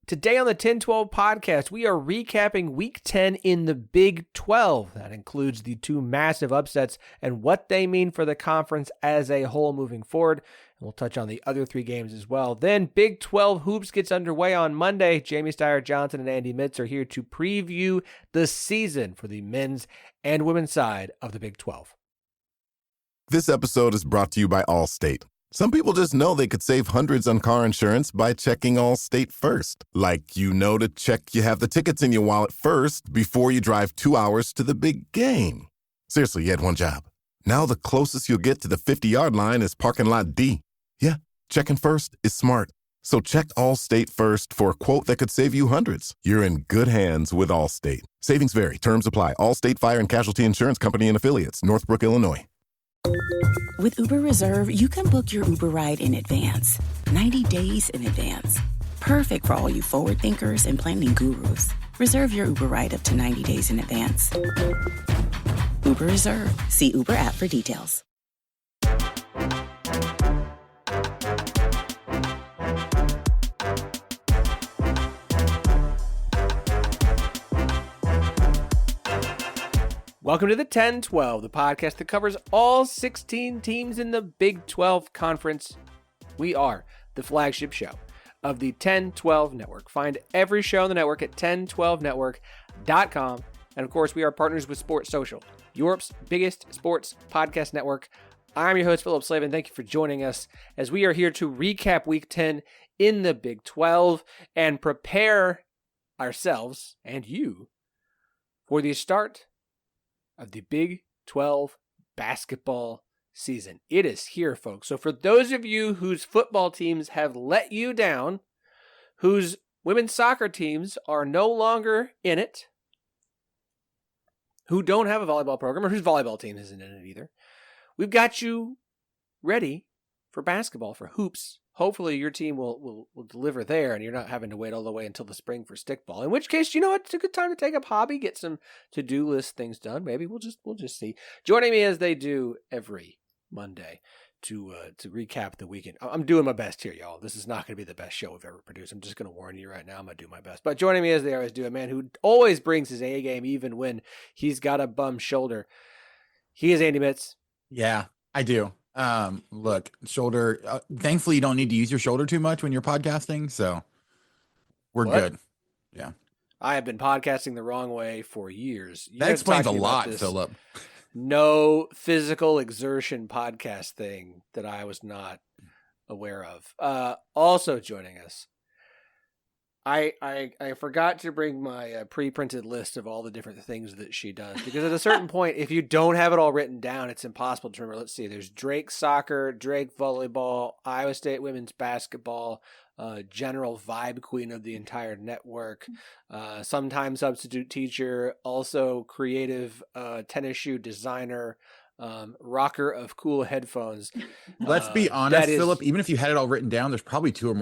Today on the 10-12 podcast, we are recapping Week 10 in the Big 12. That includes the two massive upsets and what they mean for the conference as a whole moving forward. And we'll touch on the other three games as well. Then Big 12 Hoops gets underway on Monday. Jamie Steyer-Johnson and Andy Mitz are here to preview the season for the men's and women's side of the Big 12. This episode is brought to you by Allstate. Some people just know they could save hundreds on car insurance by checking Allstate first. Like, to check you have the tickets in your wallet first before you drive 2 hours to the big game. Seriously, you had one job. Now the closest you'll get to the 50-yard line is parking lot D. Yeah, checking first is smart. So check Allstate first for a quote that could save you hundreds. You're in good hands with Allstate. Savings vary. Terms apply. Allstate Fire and Casualty Insurance Company and Affiliates. Northbrook, Illinois. With Uber Reserve, you can book your Uber ride in advance, 90 days in advance. Perfect for all you forward thinkers and planning gurus. Reserve your Uber ride up to 90 days in advance. Uber Reserve. See Uber app for details. Welcome to the 10-12, the podcast that covers all 16 teams in the Big 12 Conference. We are the flagship show of the 10-12 Network. Find every show on the network at 1012network.com. And of course, we are partners with Sports Social, Europe's biggest sports podcast network. I'm your host, Phillip Slavin. Thank you for joining us as we are here to recap Week 10 in the Big 12 and prepare ourselves and you for the start of the Big 12 basketball season. It is here, folks. So for those of you whose football teams have let you down, whose women's soccer teams are no longer in it, who don't have a volleyball program, or whose volleyball team isn't in it either, we've got you ready for basketball, for hoops. Hopefully your team will deliver there and you're not having to wait all the way until the spring for stickball. In which case, you know what? It's a good time to take up hobby, get some to-do list things done. Maybe we'll just see. Joining me as they do every Monday to recap the weekend. I'm doing my best here, y'all. This is not going to be the best show we've ever produced. I'm just going to warn you right now. I'm going to do my best. But joining me as they always do, a man who always brings his A game even when he's got a bum shoulder. He is Andy Mitz. Yeah, I do. Look, shoulder, thankfully you don't need to use your shoulder too much when you're podcasting, so we're good. Yeah. I have been podcasting the wrong way for years. That explains a lot, Phillip. No physical exertion podcast thing that I was not aware of. Also joining us, I forgot to bring my pre-printed list of all the different things that she does, because at a certain point, if you don't have it all written down, it's impossible to remember. Let's see. There's Drake soccer, Drake volleyball, Iowa State women's basketball, general vibe queen of the entire network, sometimes substitute teacher, also creative tennis shoe designer, rocker of cool headphones. Let's be honest, Phillip, even if you had it all written down, there's probably two or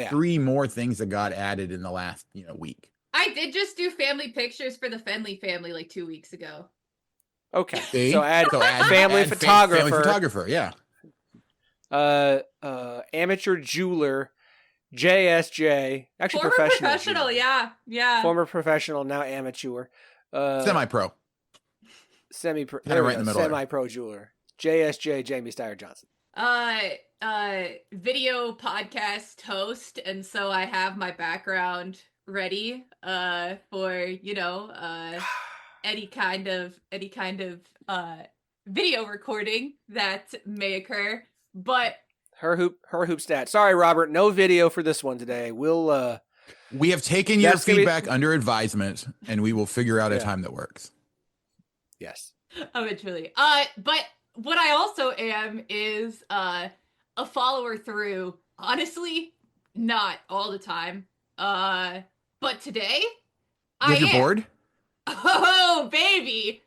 three more things that got added in the last week. I did just do family pictures for the Fenley family like 2 weeks ago. Okay. See? So add family photographer. Family photographer, yeah. Amateur jeweler, JSJ. Actually, Former professional, jeweler. Yeah. Former professional, now amateur. Semi-pro. Semi-pro. Right in the middle. Semi-pro jeweler. JSJ, Jamie Steyer-Johnson. Video podcast host, and so I have my background ready for any kind of video recording that may occur. But her hoop stat. Sorry, Robert, no video for this one today. We have taken your feedback under advisement, and we will figure out a time that works. Yes. Eventually. But what I also am is a follower through, honestly, not all the time. But today, I am. You're bored? Oh, baby.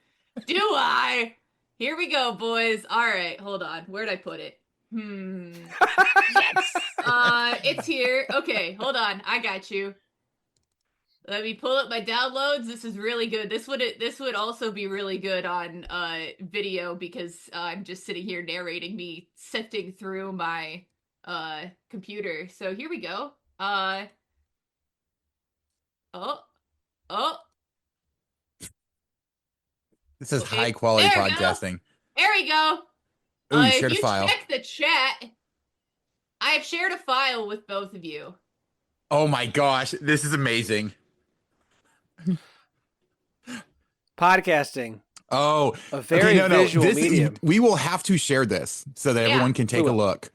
Do I? Here we go, boys. All right, hold on. Where'd I put it? Yes. It's here. Okay, hold on. I got you. Let me pull up my downloads. This is really good. This would also be really good on video, because I'm just sitting here narrating me sifting through my computer. So here we go. Oh, oh. This is Okay. high quality There we go. podcasting. There we go. Ooh, you If shared a you file. check the chat, I have shared a file with both of you. Oh my gosh, this is amazing. Podcasting, Oh, a very visual This medium. we will have to share this so that everyone can take a look.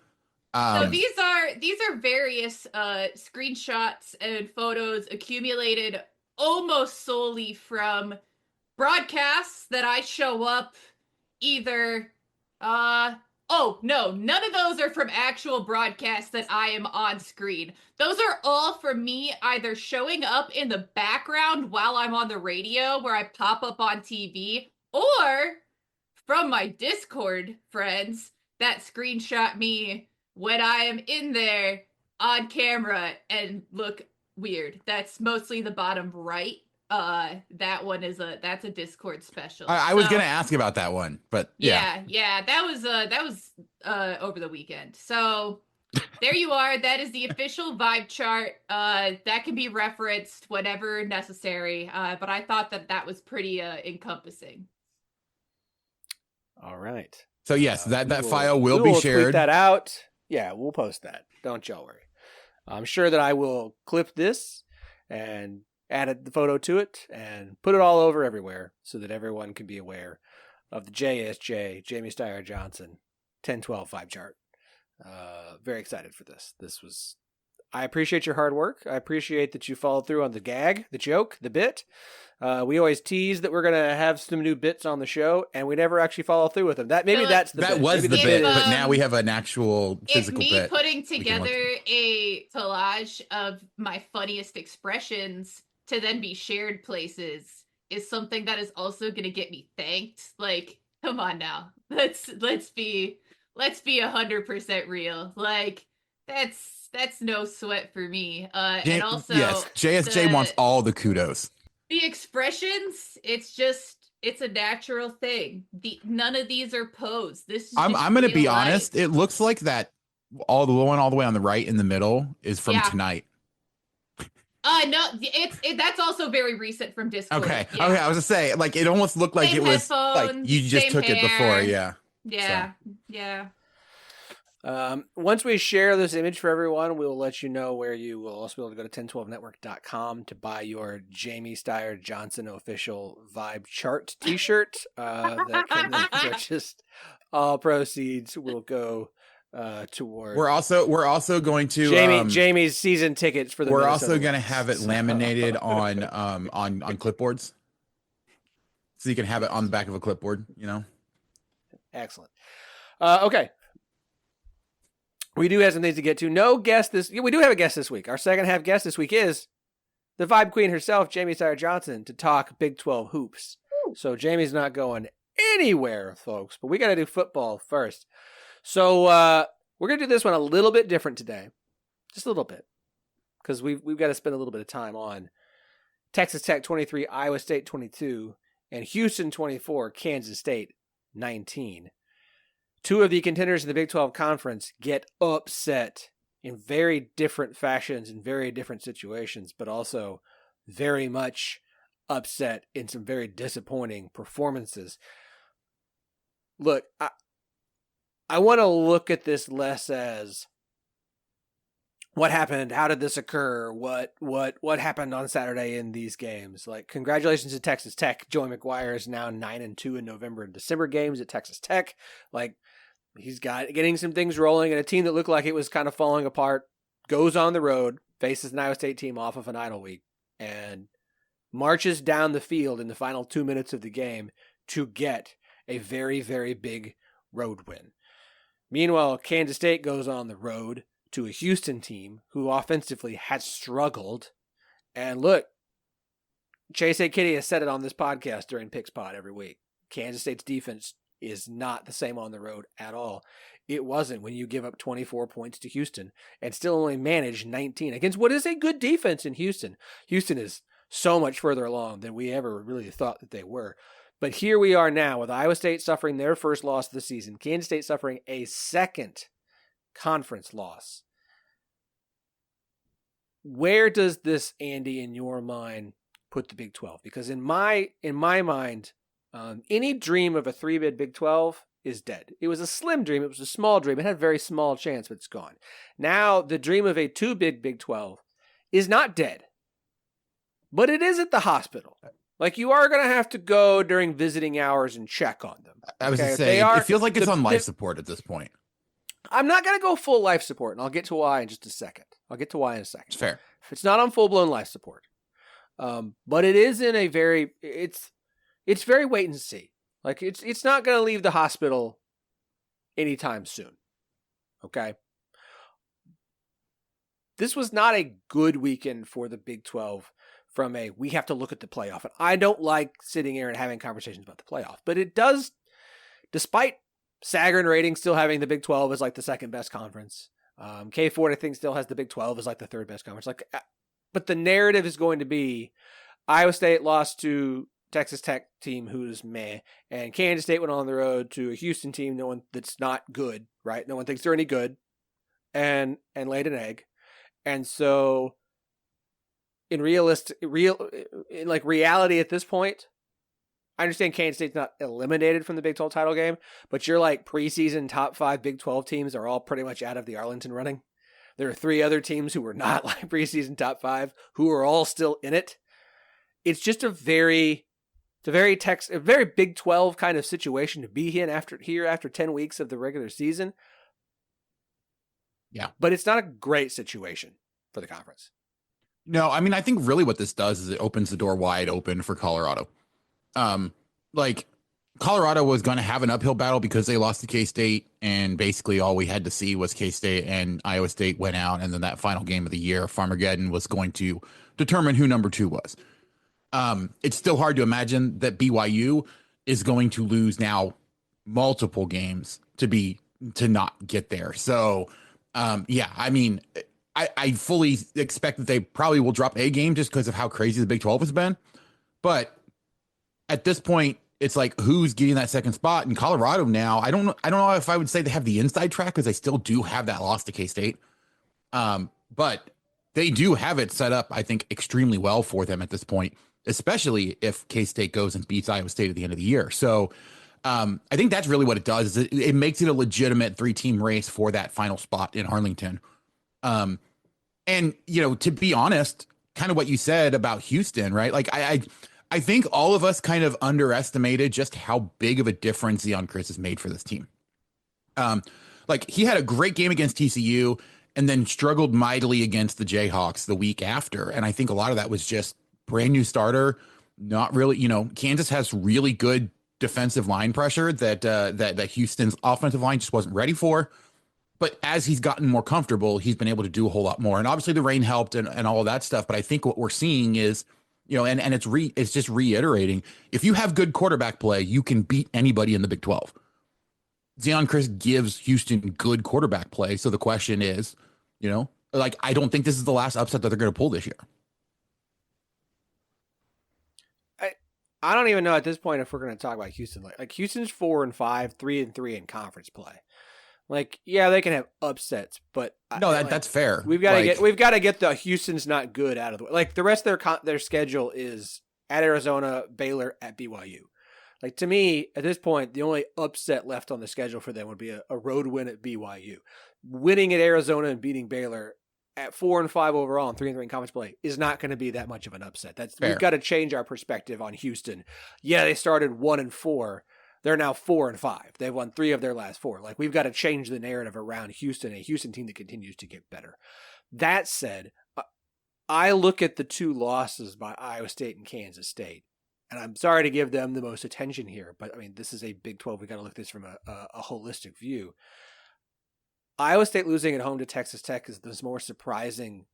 So these are various screenshots and photos accumulated almost solely from broadcasts that I show up either oh no, none of those are from actual broadcasts that I am on screen. Those are all from me either showing up in the background while I'm on the radio where I pop up on TV, or from my Discord friends that screenshot me when I am in there on camera and look weird. That's mostly the bottom right. That one is that's a Discord special. I was gonna ask about that one, but yeah, that was over the weekend. So there you are. That is the official vibe chart. That can be referenced whenever necessary. But I thought that was pretty encompassing. All right. So yes, that file will be shared. Tweet that out. Yeah, we'll post that. Don't y'all worry. I'm sure that I will clip this and add the photo to it and put it all over everywhere so that everyone can be aware of the JSJ, Jamie Steyer-Johnson, 10-12 vibe chart. Very excited for this. I appreciate your hard work. I appreciate that you followed through on the gag, the joke, the bit. We always tease that we're going to have some new bits on the show, and we never actually follow through with them. That was the bit, but now we have an actual physical bit. Me putting together a collage of my funniest expressions to then be shared places is something that is also going to get me thanked. Like, come on now. Let's be 100% real. Like, that's no sweat for me. And also, yes, JSJ wants all the kudos. The expressions, it's a natural thing. None of these are posed. This is I'm going to be life. honest. It looks like that all the way on the right in the middle is from tonight. No, that's also very recent from Discord. Okay. I was gonna say, like, it almost looked like same it was like you just took it before. Yeah. Once we share this image for everyone, we'll let you know where you will also be able to go to 1012network.com to buy your Jamie Steyer-Johnson official vibe chart t-shirt that can be purchased. All proceeds will go toward. We're also going to Jamie's season tickets for the. We're also going to have it laminated on clipboards, so you can have it on the back of a clipboard. Excellent. Okay. We do have some things to get to. No guest we do have a guest this week. Our second half guest this week is the Vibe Queen herself, Jamie Steyer-Johnson, to talk Big 12 hoops. So Jamie's not going anywhere, folks, but we got to do football first. So we're going to do this one a little bit different today. Just a little bit. Because we've got to spend a little bit of time on Texas Tech 23, Iowa State 22, and Houston 24, Kansas State 19. Two of the contenders in the Big 12 Conference get upset in very different fashions in very different situations, but also very much upset in some very disappointing performances. Look, I want to look at this less as what happened, how did this occur, what happened on Saturday in these games. Like, congratulations to Texas Tech. Joey McGuire is now 9-2 in November and December games at Texas Tech. Like, he's getting some things rolling, and a team that looked like it was kind of falling apart goes on the road, faces an Iowa State team off of an idle week, and marches down the field in the final 2 minutes of the game to get a very, very big road win. Meanwhile, Kansas State goes on the road to a Houston team who offensively has struggled. And look, Chase A. Kitty has said it on this podcast during Picks Pod every week. Kansas State's defense is not the same on the road at all. It wasn't when you give up 24 points to Houston and still only manage 19 against what is a good defense in Houston. Houston is so much further along than we ever really thought that they were. But here we are now with Iowa State suffering their first loss of the season, Kansas State suffering a second conference loss. Where does this, Andy, in your mind, put the Big 12? Because in my mind, any dream of a 3-bid Big 12 is dead. It was a slim dream. It was a small dream. It had a very small chance, but it's gone. Now, the dream of a 2-bid Big 12 is not dead, but it is at the hospital. Like, you are going to have to go during visiting hours and check on them. I was going to say, it feels like it's on life support at this point. I'm not going to go full life support, and I'll get to why in just a second. It's fair. It's not on full-blown life support. But it is in a very, it's very wait and see. Like, it's not going to leave the hospital anytime soon. Okay? This was not a good weekend for the Big 12 we have to look at the playoff. And I don't like sitting here and having conversations about the playoff. But it does, despite Sagarin ratings still having the Big 12 as like the second best conference. K4, I think, still has the Big 12 as like the third best conference. But the narrative is going to be Iowa State lost to Texas Tech team who's meh, and Kansas State went on the road to a Houston team that's not good, right? No one thinks they're any good, and laid an egg. And so in reality at this point, I understand Kansas State's not eliminated from the Big 12 title game, but your like preseason top 5 Big 12 teams are all pretty much out of the Arlington running. There are 3 other teams who were not like preseason top 5 who are all still in it. It's just a very Big 12 kind of situation to be in after 10 weeks of the regular season. Yeah. But it's not a great situation for the conference. No, I mean, I think really what this does is it opens the door wide open for Colorado. Like, Colorado was going to have an uphill battle because they lost to K-State, and basically all we had to see was K-State and Iowa State went out, and then that final game of the year, Farmageddon, was going to determine who number 2 was. It's still hard to imagine that BYU is going to lose now multiple games to not get there. So, yeah, I mean, I fully expect that they probably will drop a game just because of how crazy the Big 12 has been. But at this point, it's like, who's getting that second spot in Colorado now? I don't know if I would say they have the inside track, because they still do have that loss to K-State. But they do have it set up, I think, extremely well for them at this point, especially if K-State goes and beats Iowa State at the end of the year. So I think that's really what it does. Is it makes it a legitimate 3-team race for that final spot in Arlington. And, you know, to be honest, kind of what you said about Houston, right? Like, I think all of us kind of underestimated just how big of a difference Zeon Chriss has made for this team. Like, he had a great game against TCU and then struggled mightily against the Jayhawks the week after. And I think a lot of that was just brand new starter. Not really, you know, Kansas has really good defensive line pressure that Houston's offensive line just wasn't ready for. But as he's gotten more comfortable, he's been able to do a whole lot more. And obviously the rain helped and all of that stuff. But I think what we're seeing is, you know, and it's just reiterating, if you have good quarterback play, you can beat anybody in the Big 12. Zeon Chriss gives Houston good quarterback play. So the question is, you know, like, I don't think this is the last upset that they're going to pull this year. I don't even know at this point if we're going to talk about Houston. Like Houston's 4-5, 3-3 in conference play. Like, yeah, they can have upsets, but no, that's fair. We've got to get the Houston's not good out of the way. Like, the rest of their schedule is at Arizona, Baylor, at BYU. Like, to me, at this point, the only upset left on the schedule for them would be a road win at BYU. Winning at Arizona and beating Baylor at 4-5 overall and 3-3 in conference play is not going to be that much of an upset. We've got to change our perspective on Houston. Yeah, they started 1-4. They're now 4-5. They've won 3 of their last 4. Like, we've got to change the narrative around Houston, a Houston team that continues to get better. That said, I look at the 2 losses by Iowa State and Kansas State, and I'm sorry to give them the most attention here, but I mean, this is a Big 12. We got to look at this from a holistic view. Iowa State losing at home to Texas Tech is the more surprising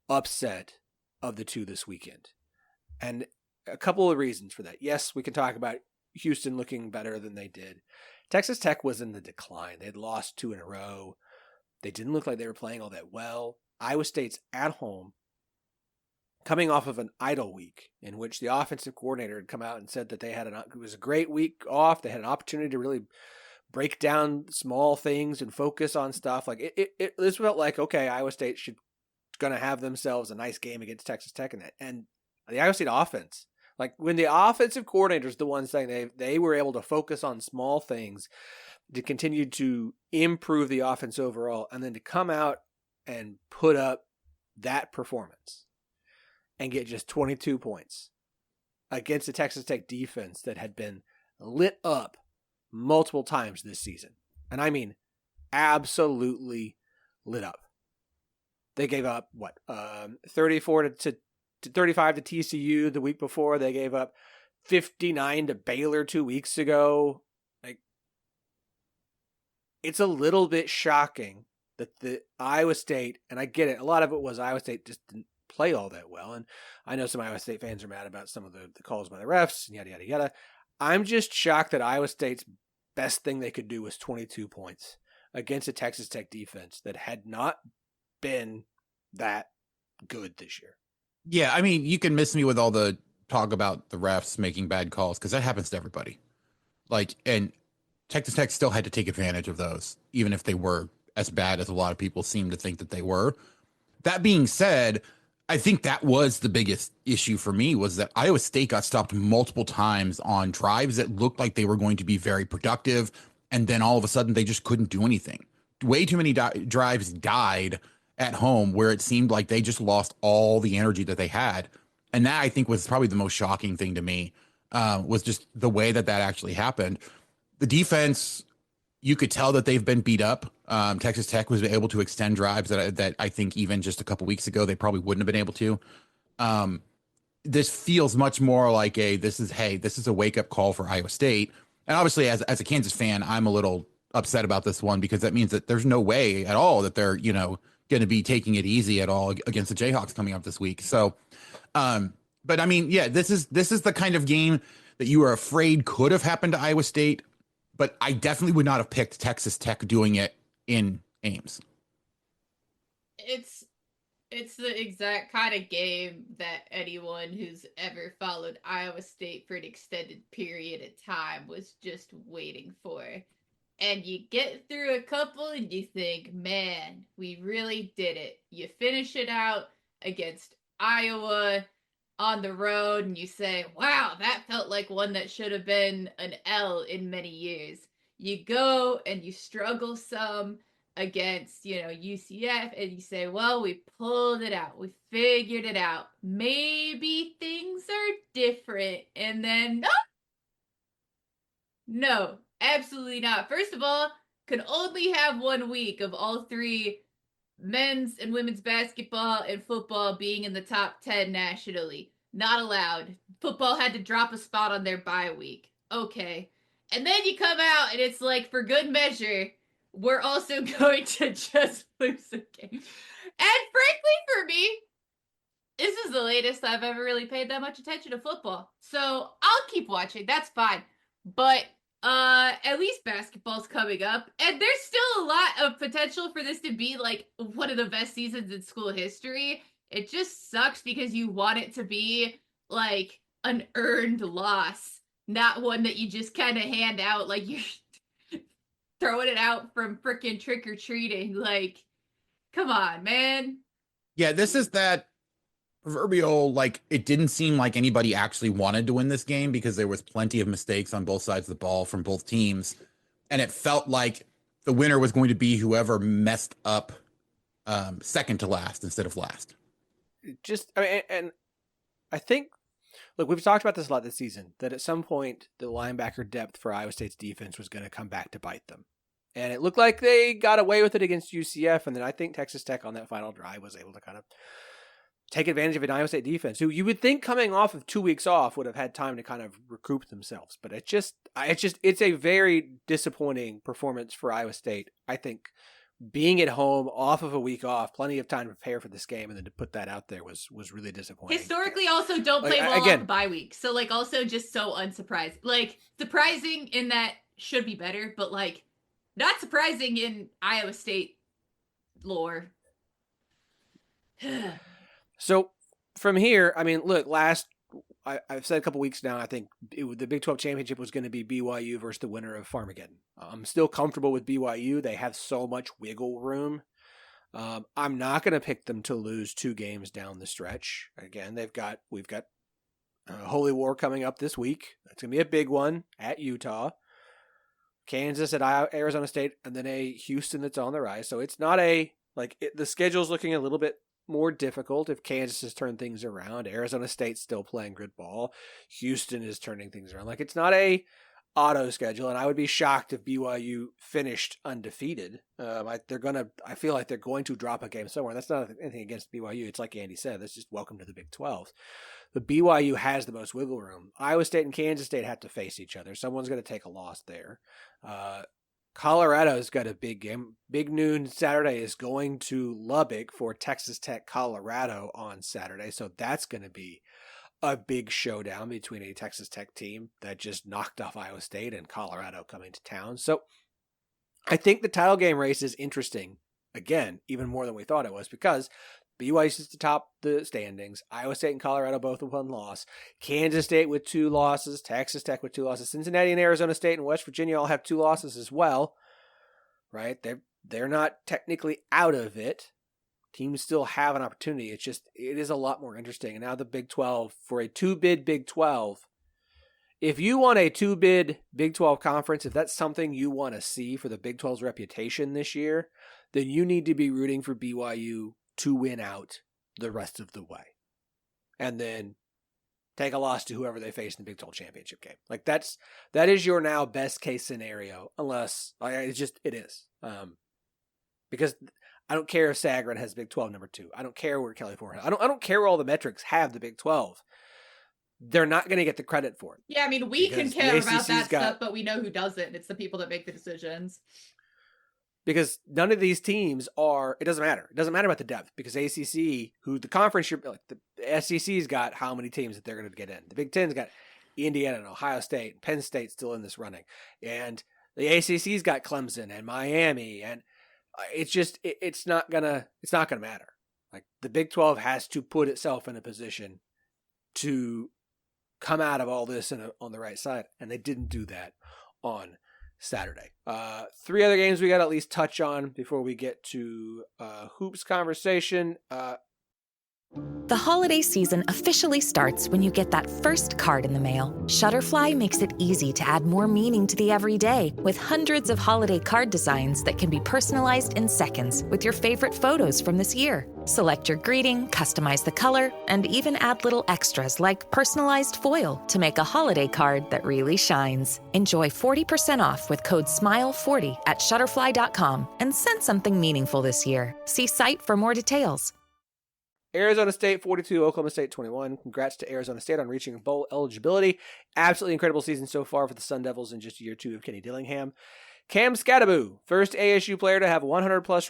upset of the 2 this weekend. And a couple of reasons for that. Yes, we can talk about Houston looking better than they did. Texas Tech was in the decline. They'd lost 2 in a row. They didn't look like they were playing all that well. Iowa State's at home, coming off of an idle week in which the offensive coordinator had come out and said that it was a great week off. They had an opportunity to really break down small things and focus on stuff. Like this felt like, okay, Iowa State should going to have themselves a nice game against Texas Tech and the Iowa State offense. Like when the offensive coordinator's the one saying they were able to focus on small things to continue to improve the offense overall, and then to come out and put up that performance and get just 22 points against the Texas Tech defense that had been lit up multiple times this season. And I mean, absolutely lit up. They gave up 34 to 35 to TCU the week before. They gave up 59 to Baylor 2 weeks ago. Like, it's a little bit shocking that the Iowa State, and I get it, a lot of it was Iowa State just didn't play all that well. And I know some Iowa State fans are mad about some of the calls by the refs and yada, yada, yada. I'm just shocked that Iowa State's best thing they could do was 22 points against a Texas Tech defense that had not been that good this year. Yeah, I mean, you can miss me with all the talk about the refs making bad calls because that happens to everybody. Like, and Texas Tech still had to take advantage of those, even if they were as bad as a lot of people seem to think that they were. That being said, I think that was the biggest issue for me, was that Iowa State got stopped multiple times on drives that looked like they were going to be very productive, and then all of a sudden they just couldn't do anything. Way too many drives died at home where it seemed like they just lost all the energy that they had. And that, I think, was probably the most shocking thing to me, was just the way that actually happened. The defense, you could tell that they've been beat up. Texas Tech was able to extend drives that I think even just a couple weeks ago they probably wouldn't have been able to. This feels much more like this is a wake up call for Iowa State. And obviously, as a Kansas fan, I'm a little upset about this one because that means that there's no way at all that they're going to be taking it easy at all against the Jayhawks coming up this week. So, but I mean, yeah, this is the kind of game that you were afraid could have happened to Iowa State. But I definitely would not have picked Texas Tech doing it in Ames. It's the exact kind of game that anyone who's ever followed Iowa State for an extended period of time was just waiting for. And you get through a couple and you think, man, we really did it. You finish it out against Iowa on the road and you say, wow, that felt like one that should have been an L in many years. You go and you struggle some against, UCF, and you say, well, we pulled it out. We figured it out. Maybe things are different. And then, no, absolutely not. First of all, could only have 1 week of all three men's and women's basketball and football being in the top 10 nationally. Not allowed. Football had to drop a spot on their bye week. Okay. And then you come out and it's like, for good measure, we're also going to just lose a game. And frankly, for me, this is the latest I've ever really paid that much attention to football. So I'll keep watching. That's fine. But at least basketball's coming up. And there's still a lot of potential for this to be like one of the best seasons in school history. It just sucks because you want it to be like an earned loss, not one that you just kind of hand out like you're throwing it out from freaking trick-or-treating. Like, come on, man. Yeah, this is that proverbial, like, it didn't seem like anybody actually wanted to win this game because there was plenty of mistakes on both sides of the ball from both teams. And it felt like the winner was going to be whoever messed up second to last instead of last. And I think, look, we've talked about this a lot this season, that at some point the linebacker depth for Iowa State's defense was going to come back to bite them. And it looked like they got away with it against UCF. And then I think Texas Tech on that final drive was able to kind of take advantage of an Iowa State defense who you would think coming off of 2 weeks off would have had time to kind of recoup themselves. But it's a very disappointing performance for Iowa State. I think being at home off of a week off, plenty of time to prepare for this game, and then to put that out there was really disappointing. Historically, also don't play well on bye week. So like also just so unsurprised. Like surprising in that should be better, but like not surprising in Iowa State lore. So from here, I mean, look, last I've said a couple weeks now, I think the Big 12 championship was going to be BYU versus the winner of Farmageddon. I'm still comfortable with BYU. They have so much wiggle room. I'm not going to pick them to lose 2 games down the stretch. Again, we've got Holy War coming up this week. That's going to be a big one at Utah. Kansas at Arizona State, and then a Houston that's on the rise. So it's not the schedule's looking a little bit more difficult if Kansas has turned things around. Arizona State's still playing good ball. Houston is turning things around. It's not a auto schedule, and I would be shocked if BYU finished undefeated. I feel like they're going to drop a game somewhere. That's not anything against BYU. It's like Andy said, that's just welcome to the Big 12. The BYU has the most wiggle room. Iowa State and Kansas State have to face each other. Someone's going to take a loss there. Colorado's got a big game. Big noon Saturday is going to Lubbock for Texas Tech Colorado on Saturday. So that's going to be a big showdown between a Texas Tech team that just knocked off Iowa State and Colorado coming to town. So I think the title game race is interesting, again, even more than we thought it was, because BYU is to top the standings. Iowa State and Colorado both with 1 loss. Kansas State with 2 losses. Texas Tech with 2 losses. Cincinnati and Arizona State and West Virginia all have 2 losses as well. Right? They're not technically out of it. Teams still have an opportunity. It is a lot more interesting. And now the Big 12, for a 2-bid Big 12, if you want a 2-bid Big 12 conference, if that's something you want to see for the Big 12's reputation this year, then you need to be rooting for BYU to win out the rest of the way. And then take a loss to whoever they face in the Big 12 championship game. That is your now best case scenario, unless it is. Because I don't care if Sagarin has Big 12 number 2. I don't care where Kelly Ford. I don't care where all the metrics have the Big 12. They're not going to get the credit for it. Yeah, I mean, we can care about that stuff, but we know who doesn't. It's the people that make the decisions. Because none of these teams it doesn't matter. It doesn't matter about the depth, because ACC, the SEC's got how many teams that they're going to get in. The Big Ten's got Indiana and Ohio State, and Penn State still in this running. And the ACC's got Clemson and Miami, and it's not gonna matter. The Big 12 has to put itself in a position to come out of all this on the right side, and they didn't do that on Saturday. 3 other games we got to at least touch on before we get to hoops conversation. The holiday season officially starts when you get that first card in the mail. Shutterfly makes it easy to add more meaning to the everyday with hundreds of holiday card designs that can be personalized in seconds with your favorite photos from this year. Select your greeting, customize the color, and even add little extras like personalized foil to make a holiday card that really shines. Enjoy 40% off with code SMILE40 at Shutterfly.com and send something meaningful this year. See site for more details. Arizona State 42, Oklahoma State 21. Congrats to Arizona State on reaching bowl eligibility. Absolutely incredible season so far for the Sun Devils in just year 2 of Kenny Dillingham. Cam Skattebo, first ASU player to have 100-plus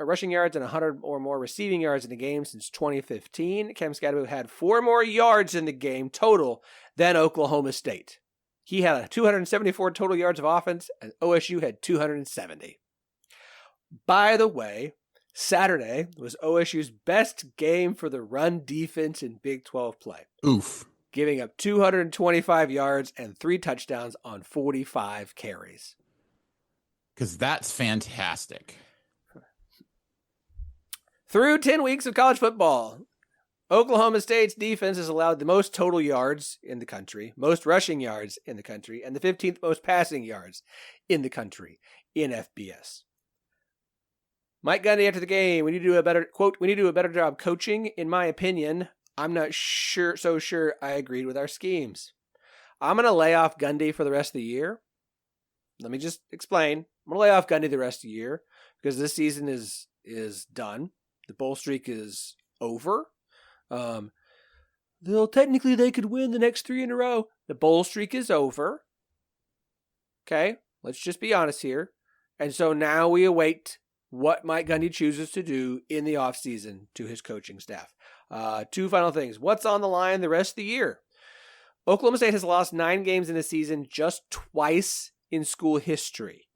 rushing yards and 100 or more receiving yards in the game since 2015. Cam Skattebo had 4 more yards in the game total than Oklahoma State. He had 274 total yards of offense, and OSU had 270. By the way, Saturday was OSU's best game for the run defense in Big 12 play. Oof. Giving up 225 yards and 3 touchdowns on 45 carries. Because that's fantastic. Through 10 weeks of college football, Oklahoma State's defense has allowed the most total yards in the country, most rushing yards in the country, and the 15th most passing yards in the country in FBS. Mike Gundy after the game, we need to do a better job coaching. In my opinion, I'm not so sure I agreed with our schemes. I'm going to lay off Gundy for the rest of the year. Let me just explain. I'm going to lay off Gundy the rest of the year because this season is done. The bowl streak is over. Technically they could win the next 3 in a row. The bowl streak is over. Okay, let's just be honest here. And so now we await what Mike Gundy chooses to do in the offseason to his coaching staff. 2 final things. What's on the line the rest of the year? Oklahoma State has lost 9 games in the season just twice in school history.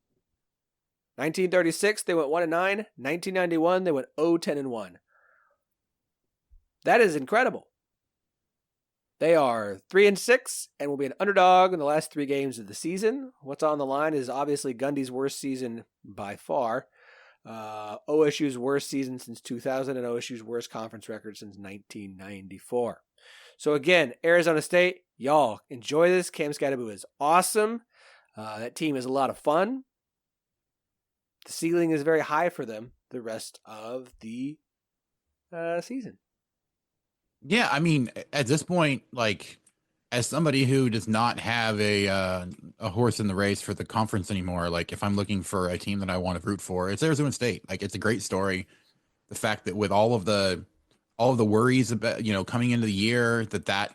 1936, they went 1-9. 1991, they went 0-10-1. That is incredible. They are 3-6 and will be an underdog in the last 3 games of the season. What's on the line is obviously Gundy's worst season by far. OSU's worst season since 2000 and OSU's worst conference record since 1994. So again, Arizona State, y'all enjoy this. Cam Scadaboo is awesome. That team is a lot of fun. The ceiling is very high for them the rest of the season. Yeah, I mean, at this point, like, as somebody who does not have a horse in the race for the conference anymore, like, if I'm looking for a team that I want to root for, it's Arizona State. Like, it's a great story. The fact that with all of the worries about, coming into the year, that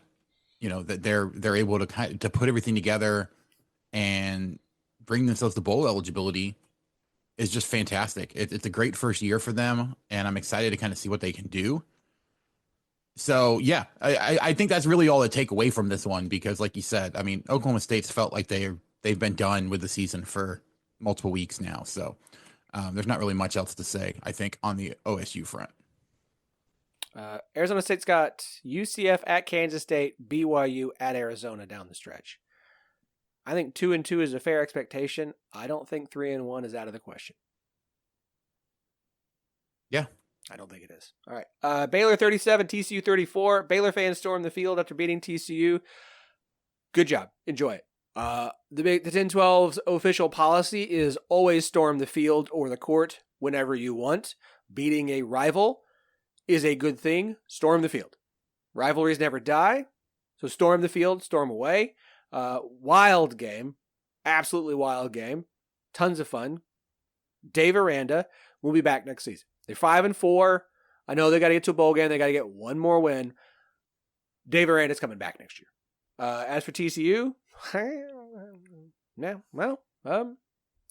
they're able to put everything together and bring themselves to bowl eligibility is just fantastic. It's a great first year for them, and I'm excited to kind of see what they can do. So, yeah, I think that's really all to take away from this one because, like you said, I mean, Oklahoma State's felt like they've been done with the season for multiple weeks now. So there's not really much else to say, I think, on the OSU front. Arizona State's got UCF at Kansas State, BYU at Arizona down the stretch. I think 2-2 is a fair expectation. I don't think 3-1 is out of the question. Yeah. I don't think it is. All right. Baylor 37, TCU 34. Baylor fans stormed the field after beating TCU. Good job. Enjoy it. The 10-12's official policy is always storm the field or the court whenever you want. Beating a rival is a good thing. Storm the field. Rivalries never die. So storm the field, storm away. Wild game. Absolutely wild game. Tons of fun. Dave Aranda will be back next season. They're 5-4. I know they got to get to a bowl game. They got to get one more win. Dave Aranda's coming back next year. As for TCU,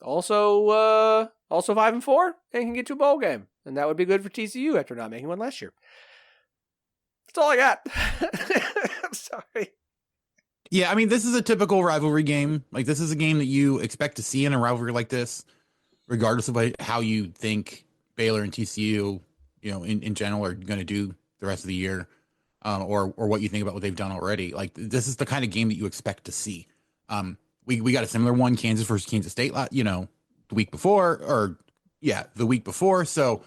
also 5-4 and can get to a bowl game, and that would be good for TCU after not making one last year. That's all I got. I'm sorry. Yeah, I mean, this is a typical rivalry game. Like, this is a game that you expect to see in a rivalry like this, regardless of how you think Baylor and TCU, in general are going to do the rest of the year, or what you think about what they've done already. Like, this is the kind of game that you expect to see. We got a similar one, Kansas versus Kansas State, the week before. So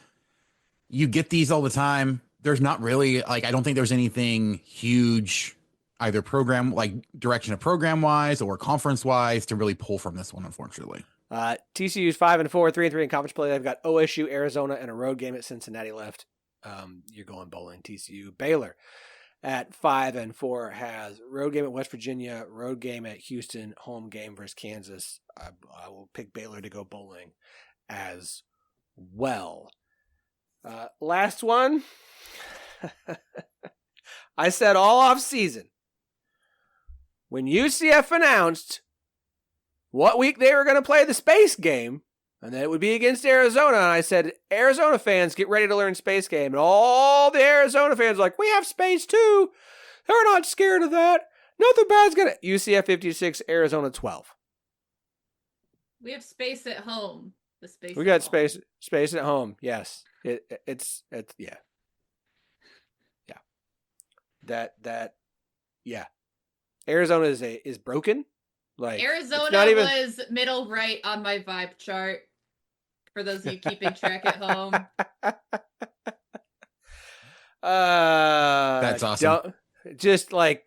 you get these all the time. There's not really, I don't think there's anything huge, either program, direction of program wise or conference wise, to really pull from this one, unfortunately. TCU's 5-4, 3-3 in conference play. They've got OSU, Arizona, and a road game at Cincinnati left. You're going bowling. TCU. Baylor at 5-4 has road game at West Virginia, road game at Houston, home game versus Kansas. I will pick Baylor to go bowling as well. Last one. I said all off season when UCF announced what week they were going to play the space game, and that it would be against Arizona. And I said, Arizona fans, get ready to learn space game. And all the Arizona fans were like, we have space too. They're not scared of that. Nothing bad's going to... UCF 56, Arizona 12. We have space at home. We got space at home. Yes. It's yeah. Yeah. Arizona is broken. Arizona was middle right on my vibe chart. For those of you keeping track at home. That's awesome. Don't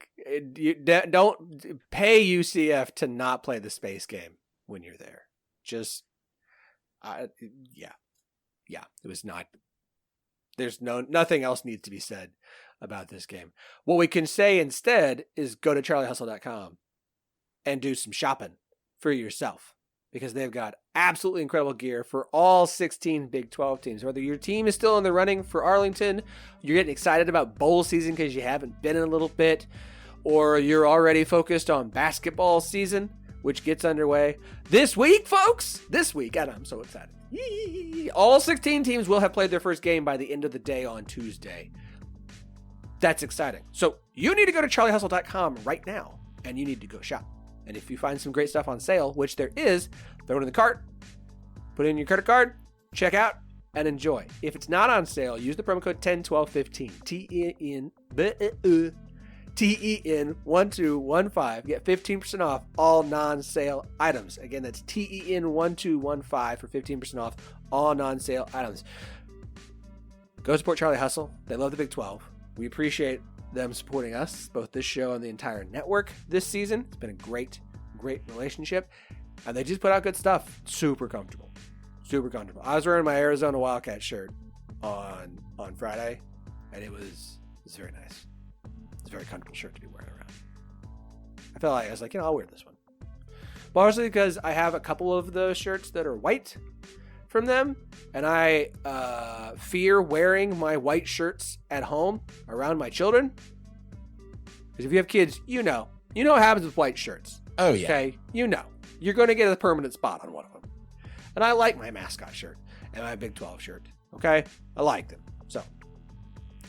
pay UCF to not play the space game when you're there. It was not. There's nothing else needs to be said about this game. What we can say instead is go to charliehustle.com and do some shopping for yourself, because they've got absolutely incredible gear for all 16 Big 12 teams. Whether your team is still in the running for Arlington, you're getting excited about bowl season because you haven't been in a little bit, or you're already focused on basketball season, which gets underway this week, folks. This week, and I'm so excited. All 16 teams will have played their first game by the end of the day on Tuesday. That's exciting. So you need to go to charliehustle.com right now, and you need to go shop. And if you find some great stuff on sale, which there is, throw it in the cart, put in your credit card, check out, and enjoy. If it's not on sale, use the promo code 101215. TEN1215. Get 15% off all non-sale items. Again, that's TEN1215 for 15% off all non-sale items. Go support Charlie Hustle. They love the Big 12. We appreciate them supporting us, both this show and the entire network this season. It's been a great relationship. And they just put out good stuff. Super comfortable. Super comfortable. I was wearing my Arizona Wildcat shirt on Friday, and it was very nice. It's a very comfortable shirt to be wearing around. I was like, I'll wear this one. Largely because I have a couple of the shirts that are white from them, and I fear wearing my white shirts at home around my children. Because if you have kids, you know what happens with white shirts. Oh, yeah. Okay? You're going to get a permanent spot on one of them. And I like my mascot shirt and my Big 12 shirt. Okay? I like them. So,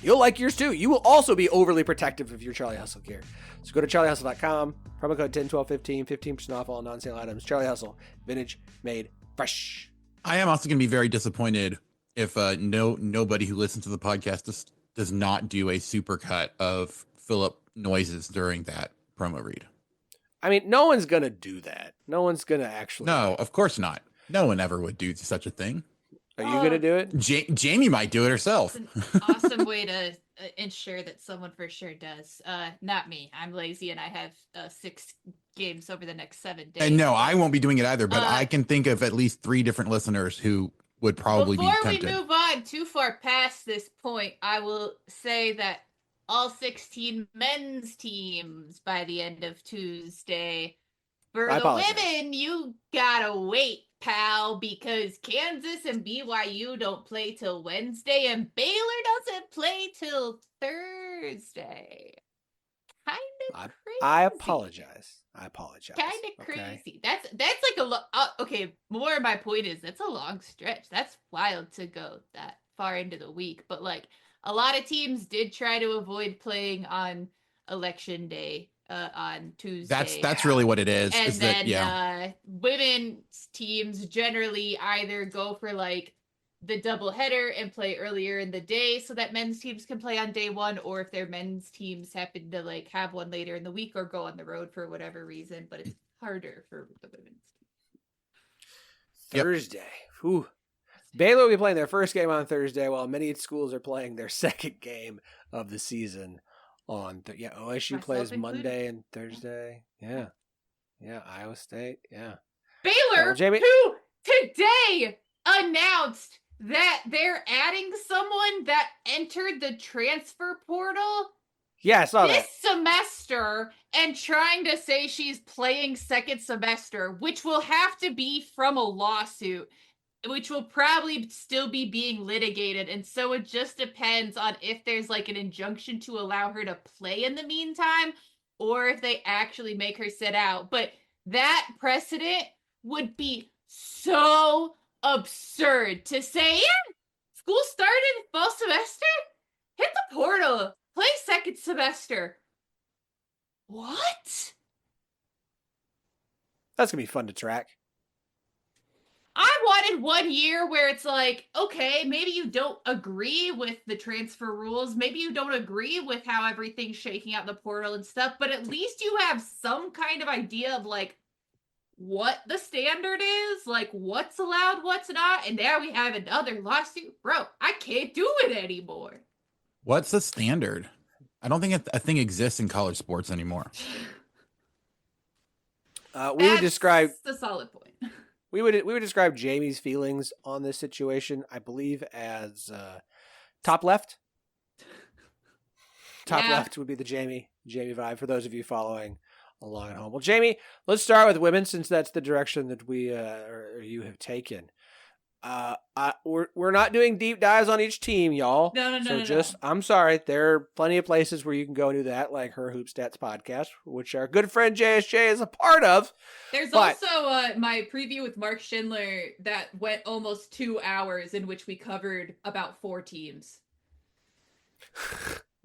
you'll like yours too. You will also be overly protective of your Charlie Hustle gear. So go to charliehustle.com, promo code 101215, 15% off all non-sale items. Charlie Hustle, vintage, made fresh. I am also going to be very disappointed if nobody who listens to the podcast does not do a supercut of Phillip noises during that promo read. I mean, no one's going to do that. No one's going to actually. No, of course not. No one ever would do such a thing. Are you going to do it? Jamie might do it herself. It's an awesome way to ensure that someone for sure does. Not me. I'm lazy and I have 6 games over the next 7 days. And no, I won't be doing it either, but I can think of at least 3 different listeners who would probably be tempted. Before we move on too far past this point, I will say that all 16 men's teams by the end of Tuesday. For the women, you gotta wait, pal, because Kansas and BYU don't play till Wednesday, and Baylor doesn't play till Thursday. Kind of crazy. I apologize. Kind of crazy. That's like a okay. More of my point is that's a long stretch. That's wild to go that far into the week, but like a lot of teams did try to avoid playing on election day. On Tuesday. That's really what it is. And then women's teams generally either go for like the doubleheader and play earlier in the day so that men's teams can play on day one, or if their men's teams happen to like have one later in the week or go on the road for whatever reason, but it's harder for the women's team. Thursday. Whew. Baylor will be playing their first game on Thursday, while many schools are playing their second game of the season on OSU plays Monday and Thursday. Yeah, Iowa State. Yeah, Baylor, Jamie, who today announced that they're adding someone that entered the transfer portal. Yeah, I saw this that semester, and trying to say she's playing second semester, which will have to be from a lawsuit, which will probably still be being litigated. And so it just depends on if there's like an injunction to allow her to play in the meantime, or if they actually make her sit out. But that precedent would be so absurd to say, yeah, school started fall semester, hit the portal, play second semester. What? That's going to be fun to track. I wanted 1 year where it's like, okay, maybe you don't agree with the transfer rules. Maybe you don't agree with how everything's shaking out in the portal and stuff, but at least you have some kind of idea of like what the standard is, like what's allowed, what's not. And now we have another lawsuit. Bro, I can't do it anymore. What's the standard? I don't think a thing exists in college sports anymore. We would describe the solid point. We would describe Jamie's feelings on this situation, I believe, as top left. Top left would be the Jamie vibe for those of you following along at home. Well, Jamie, let's start with women since that's the direction that we or you have taken. We're not doing deep dives on each team, y'all. No. I'm sorry. There are plenty of places where you can go and do that, like her Hoop Stats podcast, which our good friend JSJ is a part of. There's also my preview with Mark Schindler that went almost 2 hours, in which we covered about 4 teams.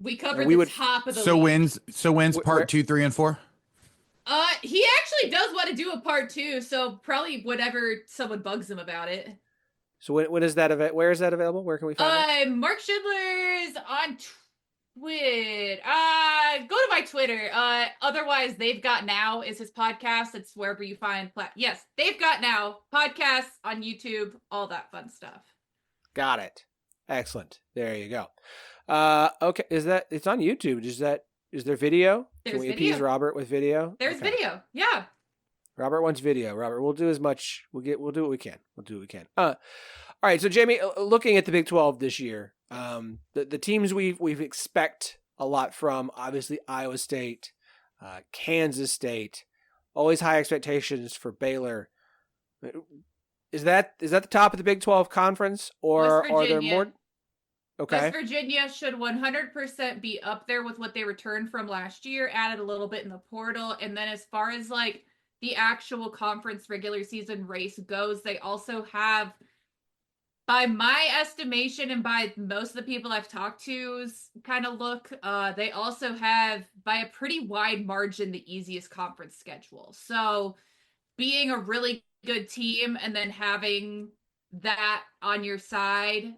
We covered top of the league. So wins part 2, 3, and 4? He actually does want to do a part 2, so probably whenever someone bugs him about it. So when is that? Where is that available? Where can we find it? Mark Schindler's on Weird. Go to my Twitter. Otherwise, They've Got Now is his podcast. It's wherever you find yes, They've Got Now podcasts on YouTube, all that fun stuff. Got it. Excellent. There you go. Okay, it's on YouTube? Is there video? There's Can we video. appease Robert with video? There's Okay. video. Yeah. Robert wants video. Robert, we'll do as much. We'll do what we can. All right. So Jamie, looking at the Big 12 this year, the teams we've expect a lot from, obviously Iowa State, Kansas State, always high expectations for Baylor. Is that the top of the Big 12 conference, or are there more? Okay. West Virginia should 100% be up there with what they returned from last year, added a little bit in the portal. And then as far as like the actual conference regular season race goes, they also have, by my estimation and by most of the people I've talked to's kind of look, they also have, by a pretty wide margin, the easiest conference schedule. So being a really good team and then having that on your side,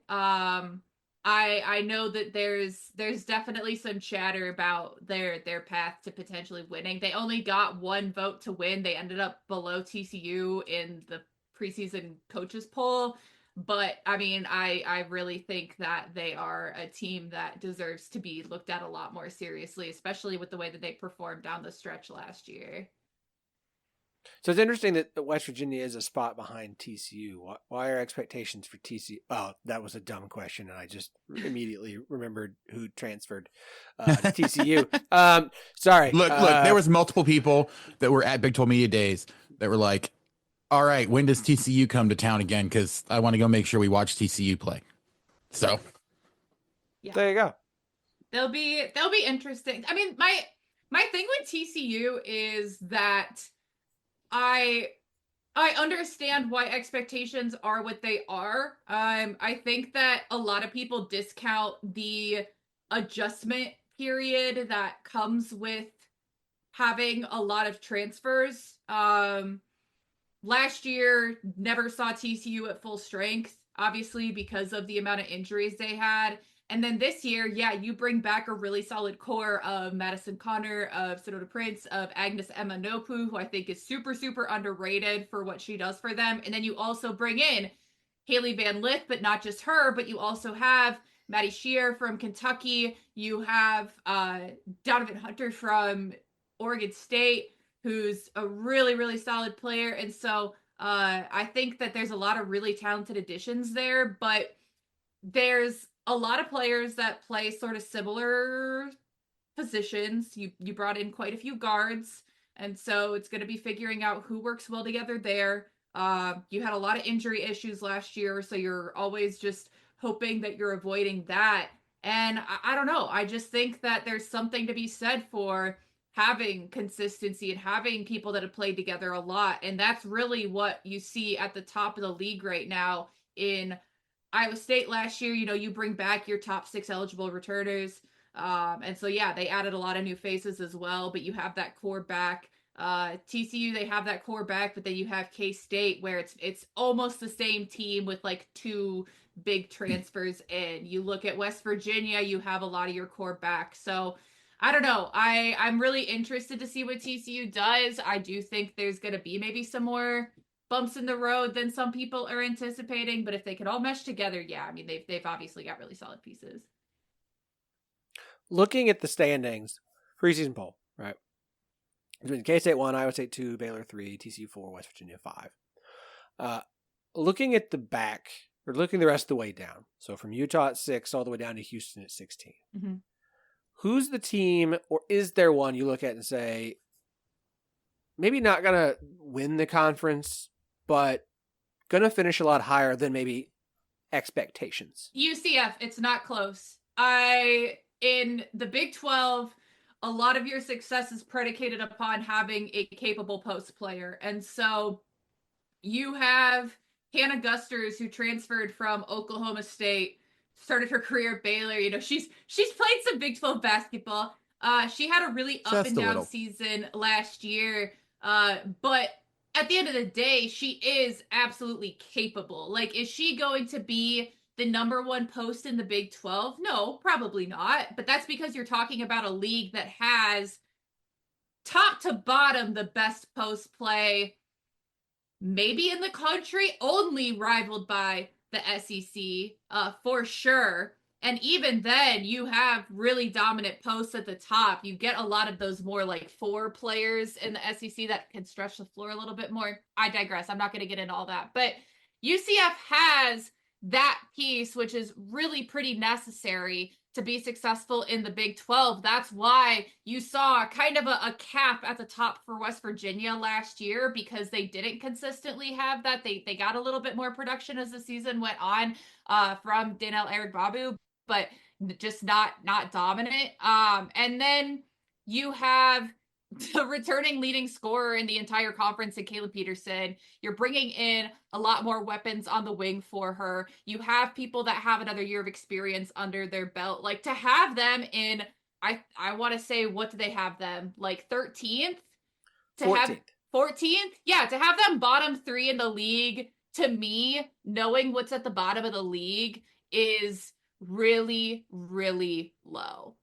I know that there's definitely some chatter about their path to potentially winning. They only got one vote to win. They ended up below TCU in the preseason coaches poll. But I mean, I really think that they are a team that deserves to be looked at a lot more seriously, especially with the way that they performed down the stretch last year. So it's interesting that West Virginia is a spot behind TCU. Why are expectations for TCU? Oh, that was a dumb question, and I just immediately remembered who transferred to TCU. Sorry. Look, there was multiple people that were at Big 12 Media Days that were like, all right, when does TCU come to town again? Because I want to go make sure we watch TCU play. So yeah. There you go. They'll be interesting. I mean, my thing with TCU is that I understand why expectations are what they are. I think that a lot of people discount the adjustment period that comes with having a lot of transfers. Last year never saw TCU at full strength, obviously because of the amount of injuries they had. And then this year, yeah, you bring back a really solid core of Madison Connor, of Sonota Prince, of Agnes Emma Nopu, who I think is super, super underrated for what she does for them. And then you also bring in Haley Van Lith, but not just her, but you also have Maddie Shear from Kentucky. You have Donovan Hunter from Oregon State, who's a really, really solid player. And so I think that there's a lot of really talented additions there, but there's a lot of players that play sort of similar positions. You brought in quite a few guards, and so it's going to be figuring out who works well together there. You had a lot of injury issues last year, so you're always just hoping that you're avoiding that. And I don't know. I just think that there's something to be said for having consistency and having people that have played together a lot. And that's really what you see at the top of the league right now. In Iowa State last year, you bring back your top 6 eligible returners. And so, yeah, they added a lot of new faces as well, but you have that core back. TCU, they have that core back, but then you have K-State where it's almost the same team with like 2 big transfers in. You look at West Virginia, you have a lot of your core back. So I don't know. I'm really interested to see what TCU does. I do think there's going to be maybe some more bumps in the road than some people are anticipating, but if they could all mesh together, yeah, I mean, they've obviously got really solid pieces. Looking at the standings, preseason poll, right? Between K-State 1, Iowa State 2, Baylor 3, TCU 4, West Virginia 5. Looking at the back, or looking the rest of the way down, so from Utah at 6 all the way down to Houston at 16. Mm-hmm. Who's the team, or is there one you look at and say, maybe not going to win the conference, but going to finish a lot higher than maybe expectations? UCF, it's not close. In the Big 12, a lot of your success is predicated upon having a capable post player. And so you have Hannah Gusters, who transferred from Oklahoma State, started her career at Baylor. She's played some Big 12 basketball. She had a really up and down season last year. But at the end of the day, she is absolutely capable. Like, is she going to be the number one post in the Big 12? No, probably not. But that's because you're talking about a league that has top to bottom the best post play maybe in the country, only rivaled by the SEC for sure. And even then, you have really dominant posts at the top. You get a lot of those more like 4 players in the SEC that can stretch the floor a little bit more. I digress. I'm not going to get into all that. But UCF has that piece, which is really pretty necessary to be successful in the Big 12. That's why you saw kind of a cap at the top for West Virginia last year, because they didn't consistently have that. They got a little bit more production as the season went on from Daniel Babu, but just not dominant. And then you have the returning leading scorer in the entire conference, and Caleb Peterson. You're bringing in a lot more weapons on the wing for her. You have people that have another year of experience under their belt. Like, to have them in, I want to say, what do they have them? Like 13th? 14th. 14th? Yeah, to have them bottom 3 in the league, to me, knowing what's at the bottom of the league is really, really low.